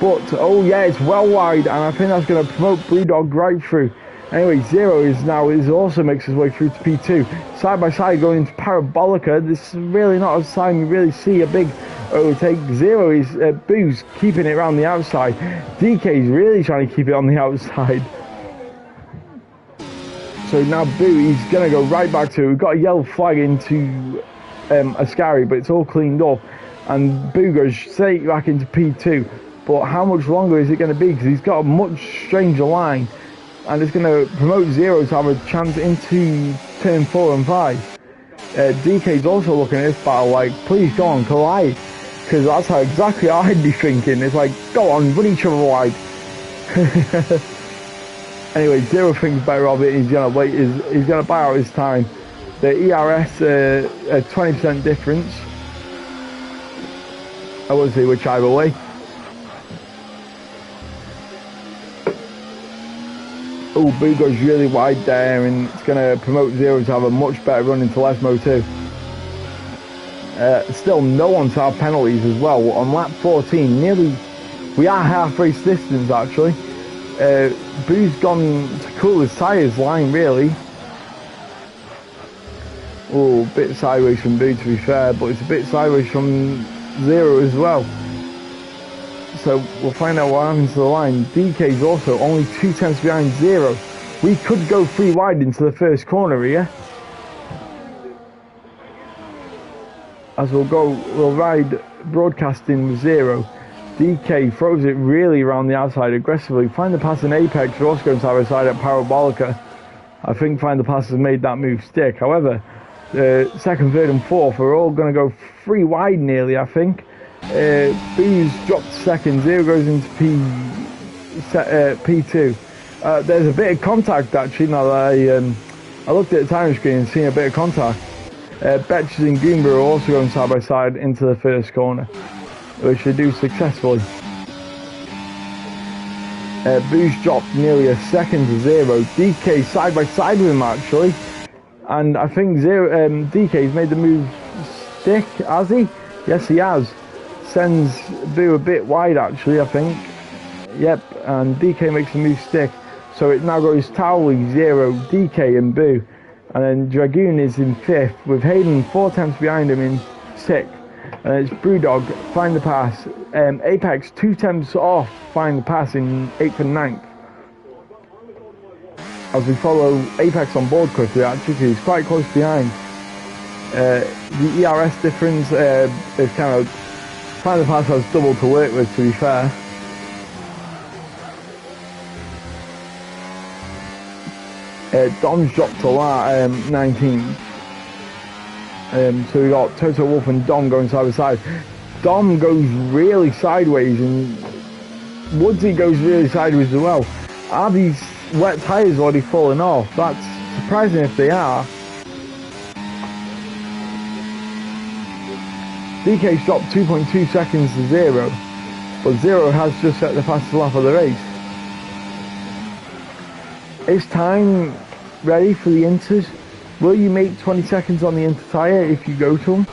But, oh yeah, it's well wide. And I think that's going to promote Brewdog right through. Anyway, 0 is also makes his way through to P2. Side by side going into Parabolica. This is really not a sign you really see a big overtake. 0 is Boo's keeping it around the outside. DK is really trying to keep it on the outside. So now Boo, he's going to go right back to it. We've got a yellow flag into Ascari, but it's all cleaned up. And Boo goes straight back into P2. But how much longer is it going to be? Because he's got a much stranger line. And it's going to promote 0 to have a chance into turn 4 and 5. DK's also looking at this battle like, please go on, collide. Because that's how exactly I'd be thinking. It's like, go on, run each other wide. Anyway, 0 thinks better of it. He's going to wait. He's going to buy out his time. The ERS, a 20% difference. I won't see which either way. Oh, Boo goes really wide there, and it's going to promote 0 to have a much better run into Lesmo too. Still no one to have penalties as well. On lap 14, nearly, we are half race distance actually. Boo's gone to cool his tyres line really. Oh, a bit sideways from Boo to be fair, but it's a bit sideways from 0 as well. So we'll find out what happens to the line. DK's also only 2 tenths behind 0. We could go 3 wide into the first corner here. As we'll ride broadcasting with 0. DK throws it really around the outside aggressively. Find the pass in Apex, we're also going side by side at Parabolica. I think Find the Pass has made that move stick. However, second, third and fourth are all going to go 3 wide nearly, I think. Boo's dropped second, 0 goes into P2. There's a bit of contact actually now that I looked at the time screen and seen a bit of contact. Betches and Goomba are also going side by side into the first corner, which they do successfully. Boo's dropped nearly a second to 0. DK side by side with him actually, and I think DK's made the move stick, has he? Yes, he has. Sends Boo a bit wide actually, I think. Yep, and DK makes the move stick. So it now goes Towley, 0, DK and Boo. And then Dragoon is in 5th, with Hayden 4 tenths behind him in 6th. And it's Brewdog, Find the Pass. Apex 2 tenths off, Find the Pass in 8th and 9th. As we follow Apex on board quickly actually, he's quite close behind. The ERS difference is kind of, Find the Pass has double to work with to be fair. Dom's dropped to 19. So we got Toto Wolff and Dom going side by side. Dom goes really sideways and Woodsy goes really sideways as well. Are these wet tyres already falling off? That's surprising if they are. DK's dropped 2.2 seconds to 0, but 0 has just set the fastest lap of the race. Is time ready for the Inters? Will you make 20 seconds on the Inter tyre if you go to them?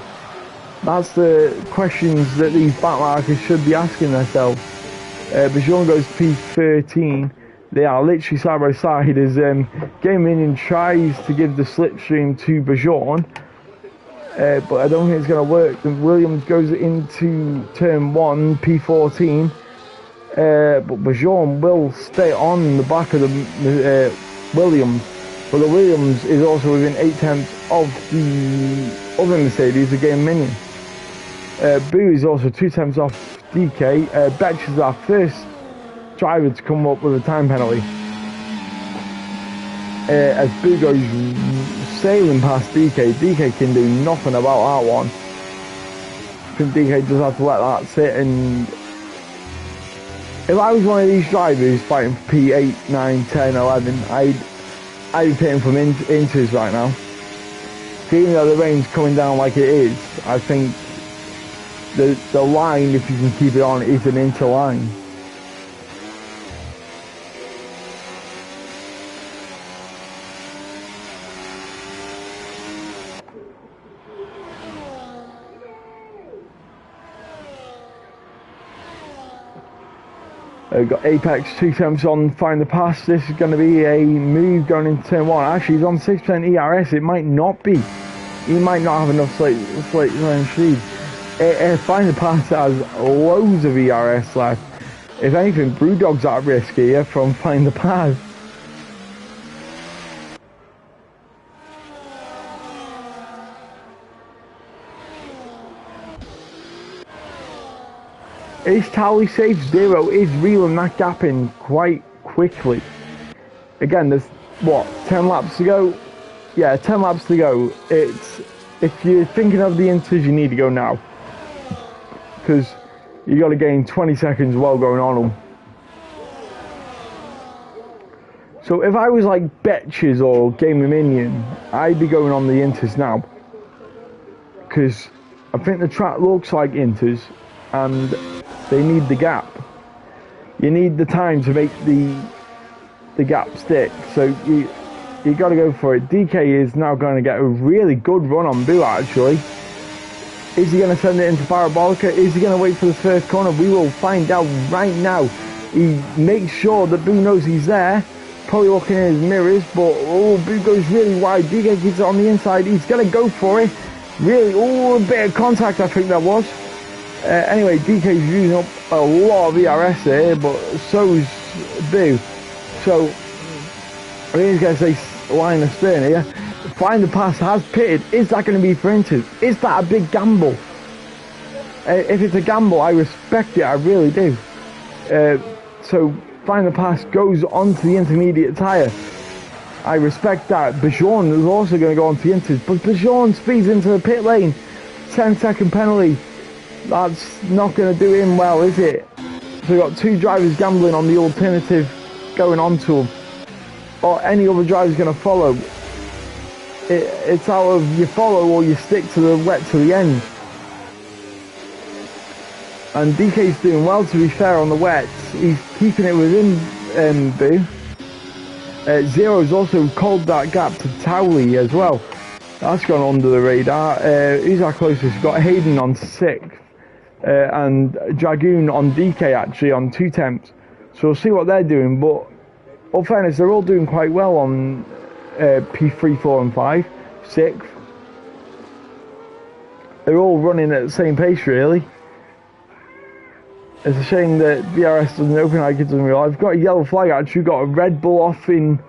That's the questions that these backmarkers should be asking themselves. Bijon goes P13. They are literally side by side as Game Minion tries to give the slipstream to Bijon, but I don't think it's going to work. And Williams goes into turn 1, P14, but Bijon will stay on the back of the Williams. But the Williams is also within 8 tenths of the other Mercedes, the Game Minion. Boo is also 2 tenths off DK. Betch is our first driver to come up with a time penalty. As Boo goes sailing past DK, DK can do nothing about that one. I think DK just have to let that sit. And if I was one of these drivers fighting for P8, 9, 10, 11, I'd be pitting from Inters right now. Even though the rain's coming down like it is, I think the line, if you can keep it on, is an Inter line. We've got Apex 2 tenths on, find the pass. This is going to be a move going into turn 1. Actually, he's on 6% ERS. It might not be. He might not have enough slate speed. Find the pass has loads of ERS left. If anything, Brewdog's at risk here from find the pass. Is tally safe? 0 is reeling that gap in quite quickly. Again, there's what, 10 laps to go? Yeah, 10 laps to go. It's, if you're thinking of the Inters, you need to go now, because you got to gain 20 seconds while going on them. So if I was like Betches or Game of Minion, I'd be going on the Inters now, because I think the track looks like Inters and they need the gap. You need the time to make the gap stick. So you got to go for it. DK is now going to get a really good run on Boo actually. Is he going to send it into Parabolica? Is he going to wait for the first corner? We will find out right now. He makes sure that Boo knows he's there. Probably looking in his mirrors, but Boo goes really wide. DK gets it on the inside. He's going to go for it. Really, a bit of contact I think that was. Anyway, DK's using up a lot of ERS here, but so's Boo. So, I think he's going to say line of stern here. Find the pass has pitted. Is that going to be for Inters? Is that a big gamble? If it's a gamble, I respect it. I really do. So, find the pass goes onto the intermediate tyre. I respect that. Bijon is also going to go onto the Inters, but Bijon speeds into the pit lane. 10-second penalty. That's not going to do him well, is it? So we've got 2 drivers gambling on the alternative going on to him, or any other driver's going to follow. It's out of you follow or you stick to the wet to the end. And DK's doing well, to be fair, on the wets. He's keeping it within Boo. Zero's also called that gap to Towley as well. That's gone under the radar. Who's our closest? We've got Hayden on 6th. And Dragoon on DK actually on 2 tenths. So we'll see what they're doing. But in fairness, they're all doing quite well on P3, 4 and 5. 6th. They're all running at the same pace really. It's a shame that DRS doesn't open like it doesn't realise. I've got a yellow flag actually, got a Red Bull off in...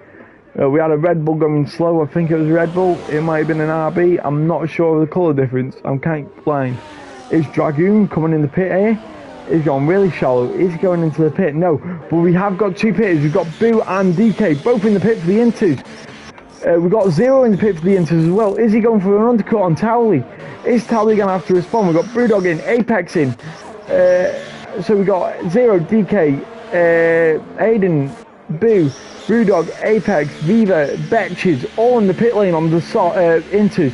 we had a Red Bull going slow, I think it was a Red Bull. It might have been an RB, I'm not sure of the colour difference. I'm kind of blind. Is Dragoon coming in the pit here? He's gone really shallow. Is he going into the pit? No. But we have got 2 pitters. We've got Boo and DK, both in the pit for the Inters. We've got Zero in the pit for the Inters as well. Is he going for an undercut on Towley? Is Towley going to have to respond? We've got Brewdog in, Apex in. So we've got Zero, DK, Aiden, Boo, Brewdog, Apex, Viva, Betches, all in the pit lane on the Inters.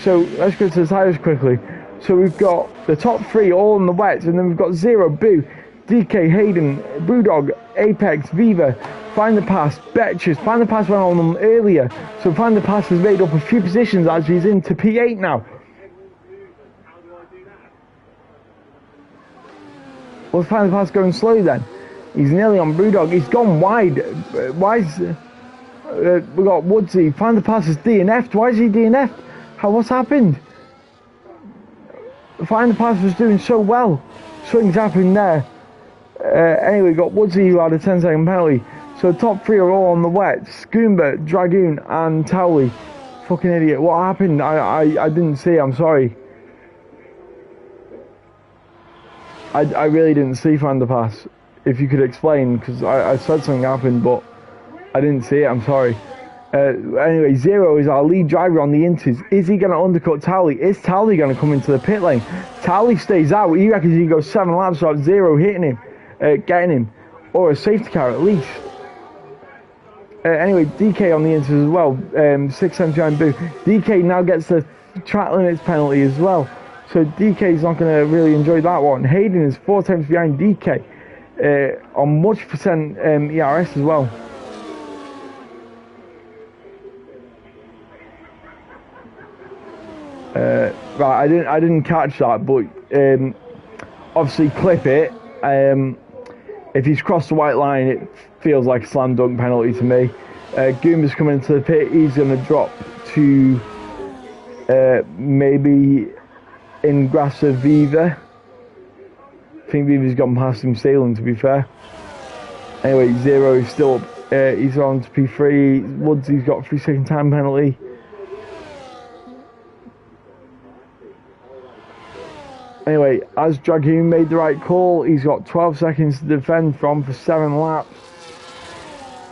So let's go to the tyres quickly. So we've got the top 3 all in the wets, and then we've got Zero, Boo, DK, Hayden, Brewdog, Apex, Viva, Find the Pass, Betches. Find the Pass went on them earlier, so Find the Pass has made up a few positions as he's into P8 now. Well, Find the Pass going slow then. He's nearly on Brewdog. He's gone wide. We got Woodsy. Find the Pass is DNF'd. Why is he DNF'd? What's happened? Find the Pass was doing so well. Something's happened there. Anyway, we got Woodsy who had a 10-second penalty. So the top 3 are all on the wet. Skoomba, Dragoon and Towley. Fucking idiot. What happened? I didn't see. I'm sorry. I really didn't see Find the Pass. If you could explain, because I said something happened, but I didn't see it. I'm sorry. Anyway, Zero is our lead driver on the inters. Is he going to undercut Towley? Is Towley going to come into the pit lane? Towley stays out. He reckons he goes 7 laps without Zero hitting him, getting him, or a safety car at least. Anyway, DK on the inters as well. 6 cents behind Boo. DK now gets the track limits penalty as well. So DK's not going to really enjoy that one. Hayden is 4 times behind DK on much percent ERS as well. Right, I didn't catch that, but obviously clip it. If he's crossed the white line, it feels like a slam dunk penalty to me. Goomba's coming into the pit. He's going to drop to maybe Ingrassa Viva. I think Viva's gone past him sailing, to be fair. Anyway, Zero is still up. He's on to P3. Woodsy's got a 3-second time penalty. Anyway, as Dragoon made the right call, he's got 12 seconds to defend from for 7 laps.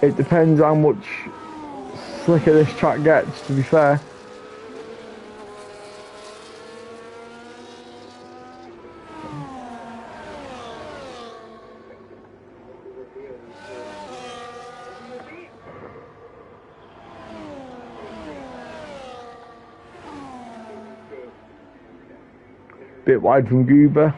It depends how much slicker this track gets, to be fair. Bit wide from Goomba.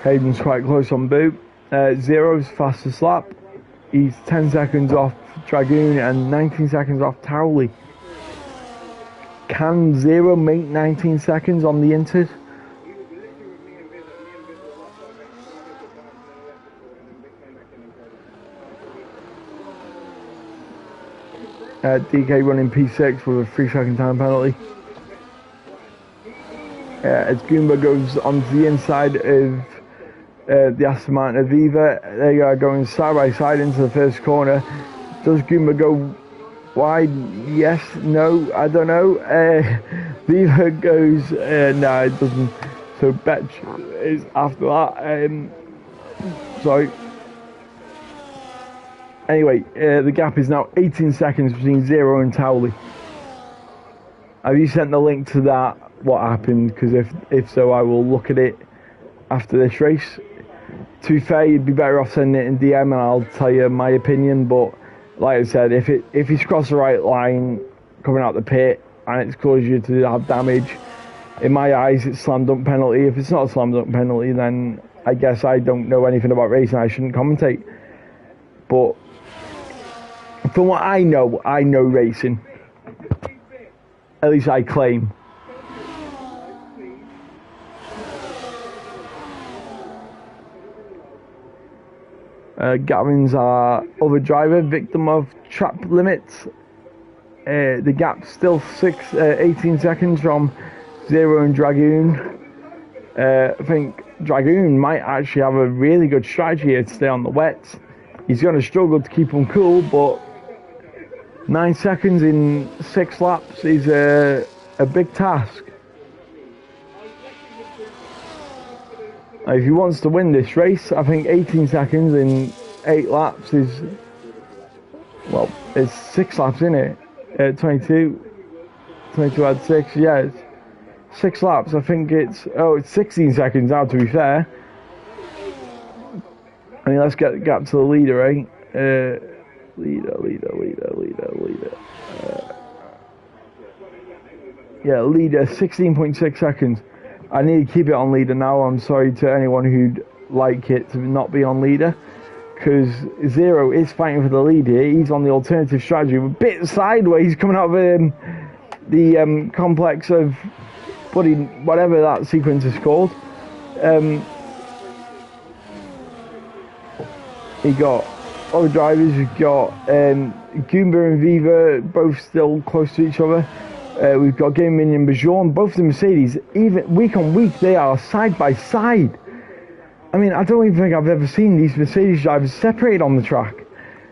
Hayden's quite close on Boo. Zero's fastest lap. He's 10 seconds off Dragoon and 19 seconds off Towley. Can Zero make 19 seconds on the inters? DK running P6 with a 3-second time penalty. As Goomba goes onto the inside of the Aston Martin Aviva, they are going side by side into the first corner. Does Goomba go wide? Yes, no, I don't know. Viva goes, no, it doesn't. So Betch is after that. Sorry. Anyway, the gap is now 18 seconds between Zero and Towley. Have you sent the link to that? What happened? Because if so, I will look at it after this race. To be fair, you'd be better off sending it in DM and I'll tell you my opinion. But like I said, if he's crossed the right line coming out the pit and it's caused you to have damage, in my eyes it's slam dunk penalty. If it's not a slam dunk penalty, then I guess I don't know anything about racing. I shouldn't commentate. But from what I know racing. At least I claim. Gavin's our other driver, victim of trap limits. The gap's still 18 seconds from Zero and Dragoon. I think Dragoon might actually have a really good strategy here to stay on the wets. He's going to struggle to keep them cool, but 9 seconds in 6 laps is a big task. If he wants to win this race, I think 18 seconds in 8 laps is, well, it's 6 laps, isn't it? 22 had 6, yeah, it's 6 laps. I think it's 16 seconds now, to be fair. I mean, let's get the gap to the leader, right? Leader. Yeah, leader, 16.6 seconds. I need to keep it on leader now. I'm sorry to anyone who'd like it to not be on leader, because Zero is fighting for the lead here. He's on the alternative strategy, a bit sideways coming out of the complex of whatever that sequence is called. You got other drivers. We've got Goomba and Viva, both still close to each other. We've got Game Minion and Bajon, both the Mercedes. Even week on week, they are side by side. I mean, I don't even think I've ever seen these Mercedes drivers separated on the track.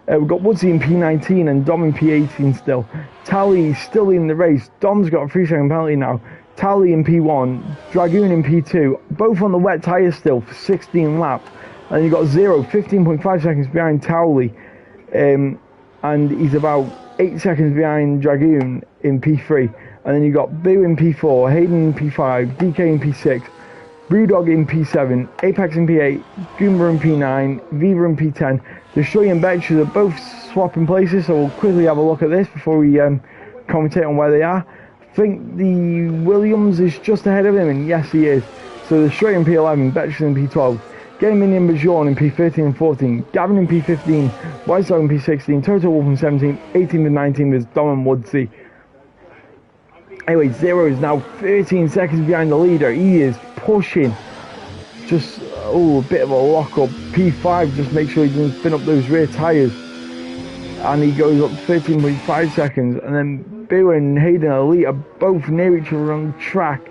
We've got Woodsy in P19 and Dom in P18 still. Tally still in the race. Dom's got a 3-second penalty now. Tally in P1, Dragoon in P2, both on the wet tyres still for 16 laps. And you've got Zero, 15.5 seconds behind Towley, and he's about 8 seconds behind Dragoon in P3. And then you've got Boo in P4, Hayden in P5, DK in P6, Brewdog in P7, Apex in P8, Goomba in P9, Viva in P10. Destroy and Betches are both swapping places, so we'll quickly have a look at this before we commentate on where they are. I think the Williams is just ahead of him, and yes, he is. So Destroy in P11, Betches in P12. Game Minion Bajon in P13 and 14, Gavin in P15, Whiteside in P16, Total Wolf in 17, 18 and 19 is Dom and Woodsy. Anyway, Zero is now 13 seconds behind the leader. He is pushing. Just, a bit of a lock-up. P5, just make sure he doesn't spin up those rear tyres. And he goes up 13.5 seconds. And then Boo and Hayden Elite are both near each other on the track.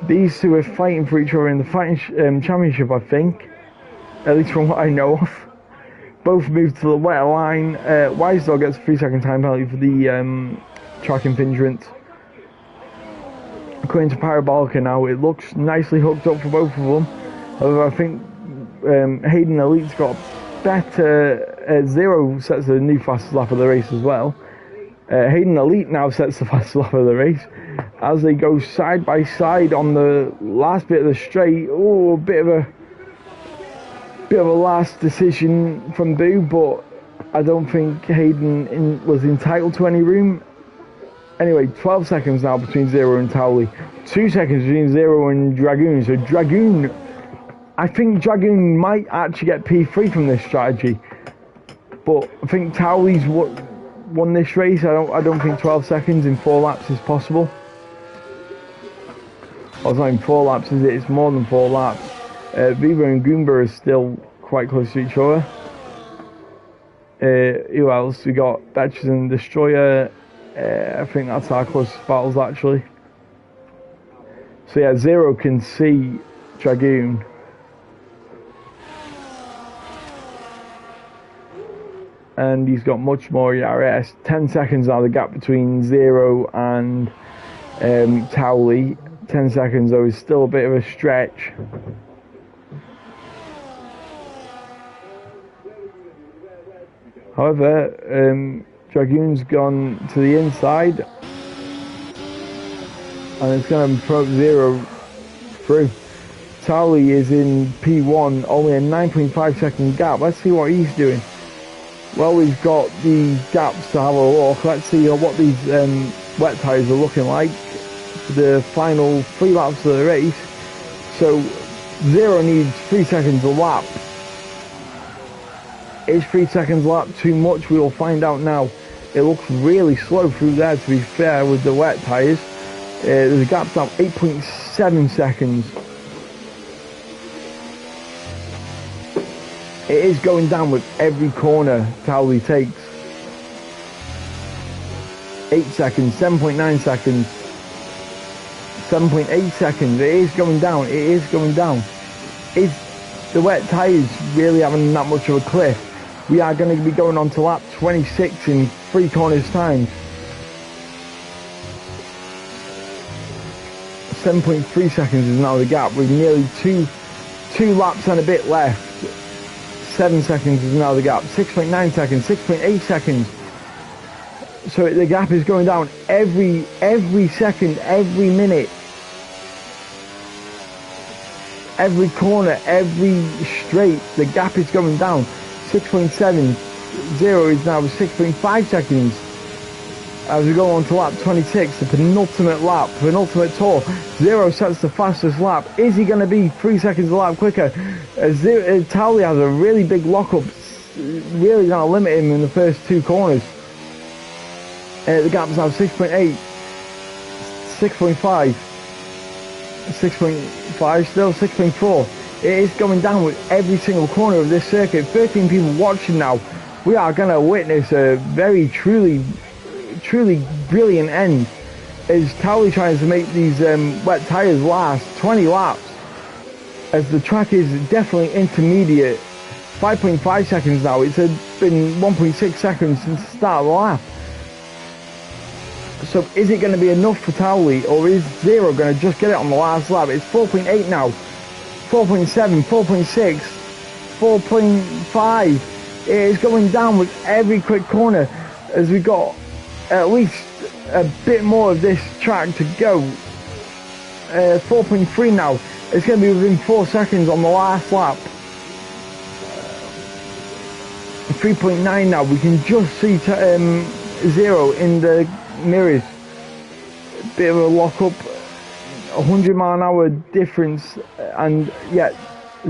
These two are fighting for each other in the fighting championship, I think. At least from what I know of. Both moved to the wet line. Wise Dog gets a 3-second time penalty for the track impingement. According to Parabolica now, it looks nicely hooked up for both of them. However, I think Hayden Elite's got better. Zero sets the new fastest lap of the race as well. Hayden Elite now sets the fastest lap of the race as they go side by side on the last bit of the straight. A bit of a last decision from Boo, but I don't think Hayden was entitled to any room. Anyway, 12 seconds now between Zero and Towley. 2 seconds between Zero and Dragoon. So Dragoon, I think Dragoon might actually get P3 from this strategy, but I think Towley's won this race. I don't think 12 seconds in 4 laps is possible. Well, it's not in 4 laps, is it? It's more than 4 laps. Viva and Goomba are still quite close to each other. Who else? We got Betches and Destroyer. I think that's our closest battles, actually. So yeah, Zero can see Dragoon. And he's got much more ERS. 10 seconds now, the gap between Zero and Towley. 10 seconds though is still a bit of a stretch. However, Dragoon's gone to the inside, and it's going to approach Zero through. Towley is in P1, only a 9.5 second gap. Let's see what he's doing. Well, we've got the gaps to have a look. Let's see what these wet tyres are looking like for the final 3 laps of the race. So Zero needs 3 seconds a lap. Is 3 seconds a lap too much? We will find out now. It looks really slow through there, to be fair, with the wet tyres. The gap's now 8.7 seconds. It is going down with every corner Towley takes. 8 seconds, 7.9 seconds, 7.8 seconds. It is going down. It is going down. Is the wet tyres really having that much of a cliff? We are going to be going on to lap 26 in 3 corners time. 7.3 seconds is now the gap with nearly two laps and a bit left. 7 seconds is now the gap. 6.9 seconds, 6.8 seconds. So the gap is going down every second, every minute, every corner, every straight. The gap is going down. 6.70 is now 6.5 seconds. As we go on to lap 26, the penultimate tour. Zero sets the fastest lap. Is he going to be 3 seconds a lap quicker? Towley has a really big lockup, really going to limit him in the first 2 corners. The gap is now 6.8, 6.5, 6.5 still, 6.4. It is going down with every single corner of this circuit. 13 people watching now. We are going to witness a very truly brilliant end as Towley tries to make these wet tyres last 20 laps, as the track is definitely intermediate. 5.5 seconds now. It's been 1.6 seconds since the start of the lap. So is it going to be enough for Towley, or is Zero going to just get it on the last lap? It's 4.8 now, 4.7, 4.6, 4.5. It is going down with every quick corner as we got at least a bit more of this track to go. 4.3 now. It's going to be within 4 seconds on the last lap. 3.9 now. We can just see Zero in the mirrors. Bit of a lock up. 100-mile-an-hour difference, and yet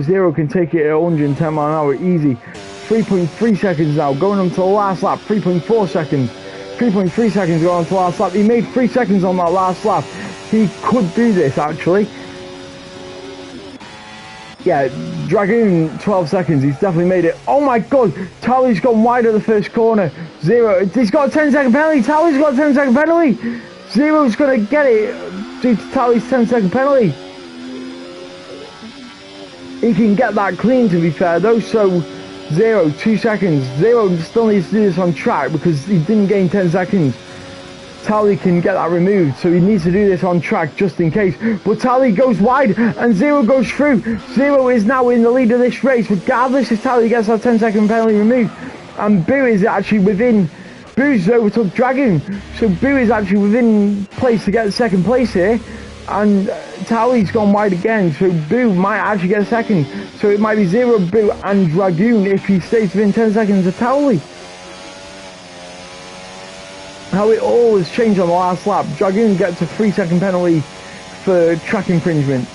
Zero can take it at 110 mile an hour easy. 3.3 seconds now, going on to the last lap. 3.4 seconds. 3.3 seconds going on to the last lap. He made 3 seconds on that last lap. He could do this, actually. Yeah, Dragoon, 12 seconds. He's definitely made it. Oh my god, Towley's gone wide at the first corner. Zero, he's got a 10-second penalty. Towley's got a 10-second penalty. Zero's going to get it due to Towley's 10-second penalty. He can get that clean, to be fair, though. So Zero, 2 seconds. Zero still needs to do this on track because he didn't gain 10 seconds. Towley can get that removed, so he needs to do this on track just in case. But Towley goes wide and Zero goes through. Zero is now in the lead of this race, regardless if Towley gets that 10-second penalty removed. And Boo is actually within. Boo's overtook Dragoon, so Boo is actually within place to get second place here. And Towley's gone wide again, so Boo might actually get a second. So it might be Zero, Boo and Dragoon if he stays within 10 seconds of Towley. How it all has changed on the last lap. Dragoon gets a 3-second penalty for track infringement.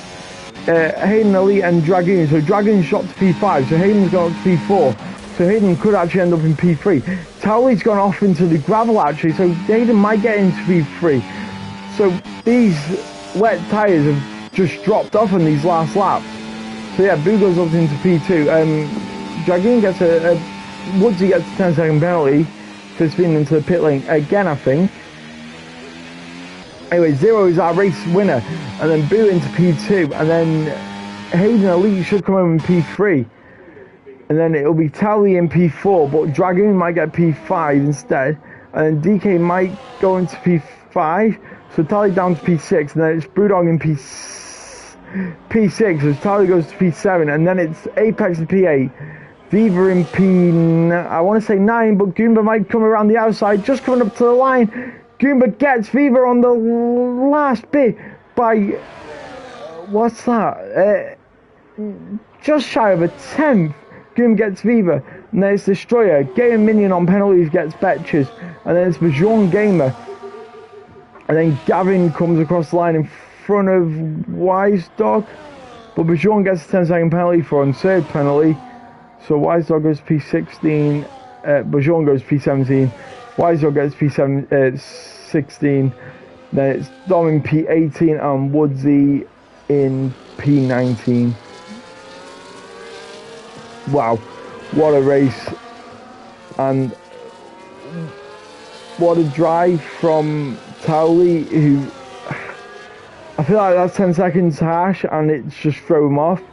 Hayden, Elite and Dragoon. So Dragoon's shot to P5, so Hayden's gone up to P4. So Hayden could actually end up in P3. Towley's gone off into the gravel actually, so Hayden might get into P3. So these wet tyres have just dropped off on these last laps. So yeah, Boo goes up into P2. Dragoon gets Woodsy gets a 10-second penalty for spinning into the pit lane again, I think. Anyway, Zero is our race winner, and then Boo into P2, and then Hayden Elite should come home in P3. And then it'll be Towley in P4, but Dragoon might get P5 instead. And then DK might go into P5. So Towley down to P6. And then it's Brewdog in P6. So Towley goes to P7. And then it's Apex in P8. Viva in I want to say 9, but Goomba might come around the outside. Just coming up to the line. Goomba gets Viva on the last bit by... what's that? Just shy of a 10th. Goom gets Viva, and then it's Destroyer. Gamer Minion on penalties gets Betches, and then it's Bajon Gamer. And then Gavin comes across the line in front of Wise Dog, but Bajon gets a 10-second penalty for unserved penalty. So Wise Dog goes P16, Bajon goes P17, Wise Dog gets P16, then it's Dom in P18 and Woodsy in P19. Wow, what a race, and what a drive from Towley, who I feel like that's 10 seconds harsh and it's just throw him off.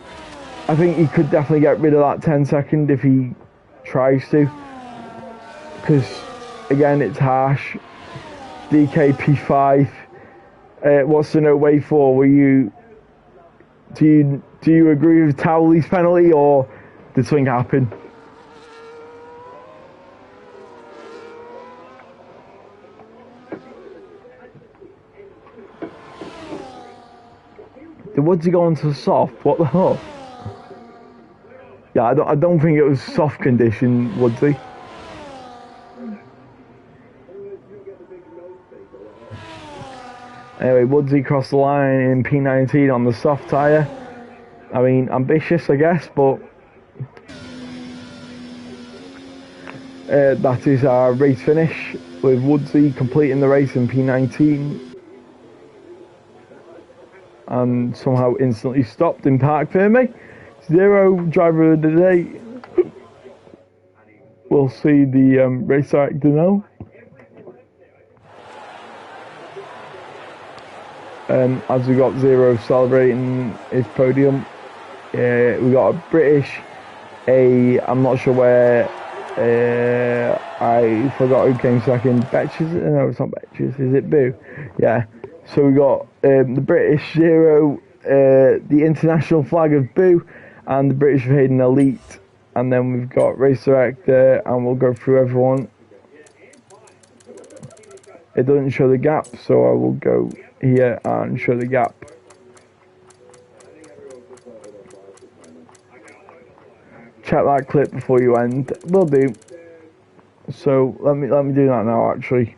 I think he could definitely get rid of that 10 second if he tries to, because again it's harsh. DK P5, what's the no way for? Do you agree with Towley's penalty, or did something happen? Did Woodsy go onto the soft? What the hell? Yeah, I don't think it was soft condition, Woodsy. Anyway, Woodsy crossed the line in P19 on the soft tyre. I mean, ambitious, I guess, but that is our race finish, with Woodsy completing the race in P19 and somehow instantly stopped in park for me. 0 driver of the day. We'll see the race director now. As we got 0 celebrating his podium. We got a British, I'm not sure where, I forgot who came second. Betches? No, it's not Betches, is it Boo? Yeah. So we got the British 0, the international flag of Boo, and the British of Hayden Elite. And then we've got race director, and we'll go through everyone. It doesn't show the gap, so I will go here and show the gap. Check that clip before you end. Will do. So let me do that now. Actually.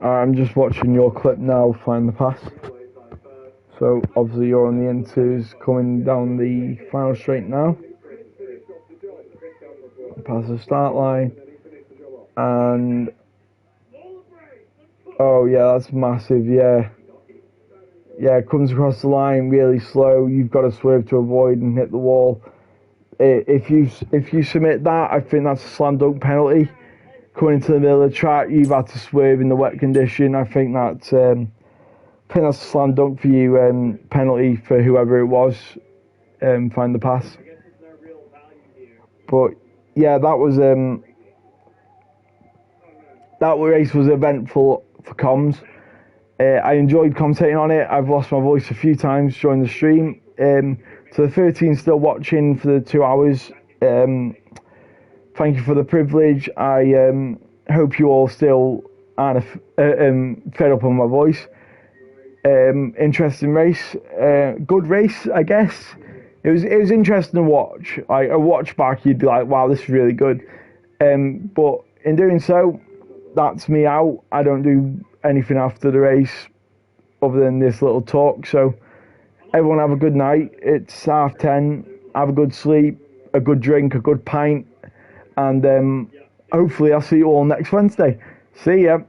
I'm just watching your clip now. Find the pass. So obviously you're on the N2s coming down the final straight now. Pass the start line. And oh yeah, that's massive, yeah. Yeah, it comes across the line really slow. You've got to swerve to avoid and hit the wall. If you submit that, I think that's a slam dunk penalty. Coming into the middle of the track, you've had to swerve in the wet condition. I think that's a slam dunk for you, penalty for whoever it was. Find the pass. But yeah, that race was eventful for comms. I enjoyed commentating on it. I've lost my voice a few times during the stream. To the 13 still watching for the 2 hours, thank you for the privilege. I hope you all still aren't fed up on my voice. Interesting race, good race, I guess. It was interesting to watch. Like a watch back, you'd be like, "Wow, this is really good." But in doing so, that's me out. I don't do anything after the race other than this little talk. So everyone have a good night. It's 10:30. Have a good sleep, a good drink, a good pint, and hopefully I'll see you all next Wednesday. See ya.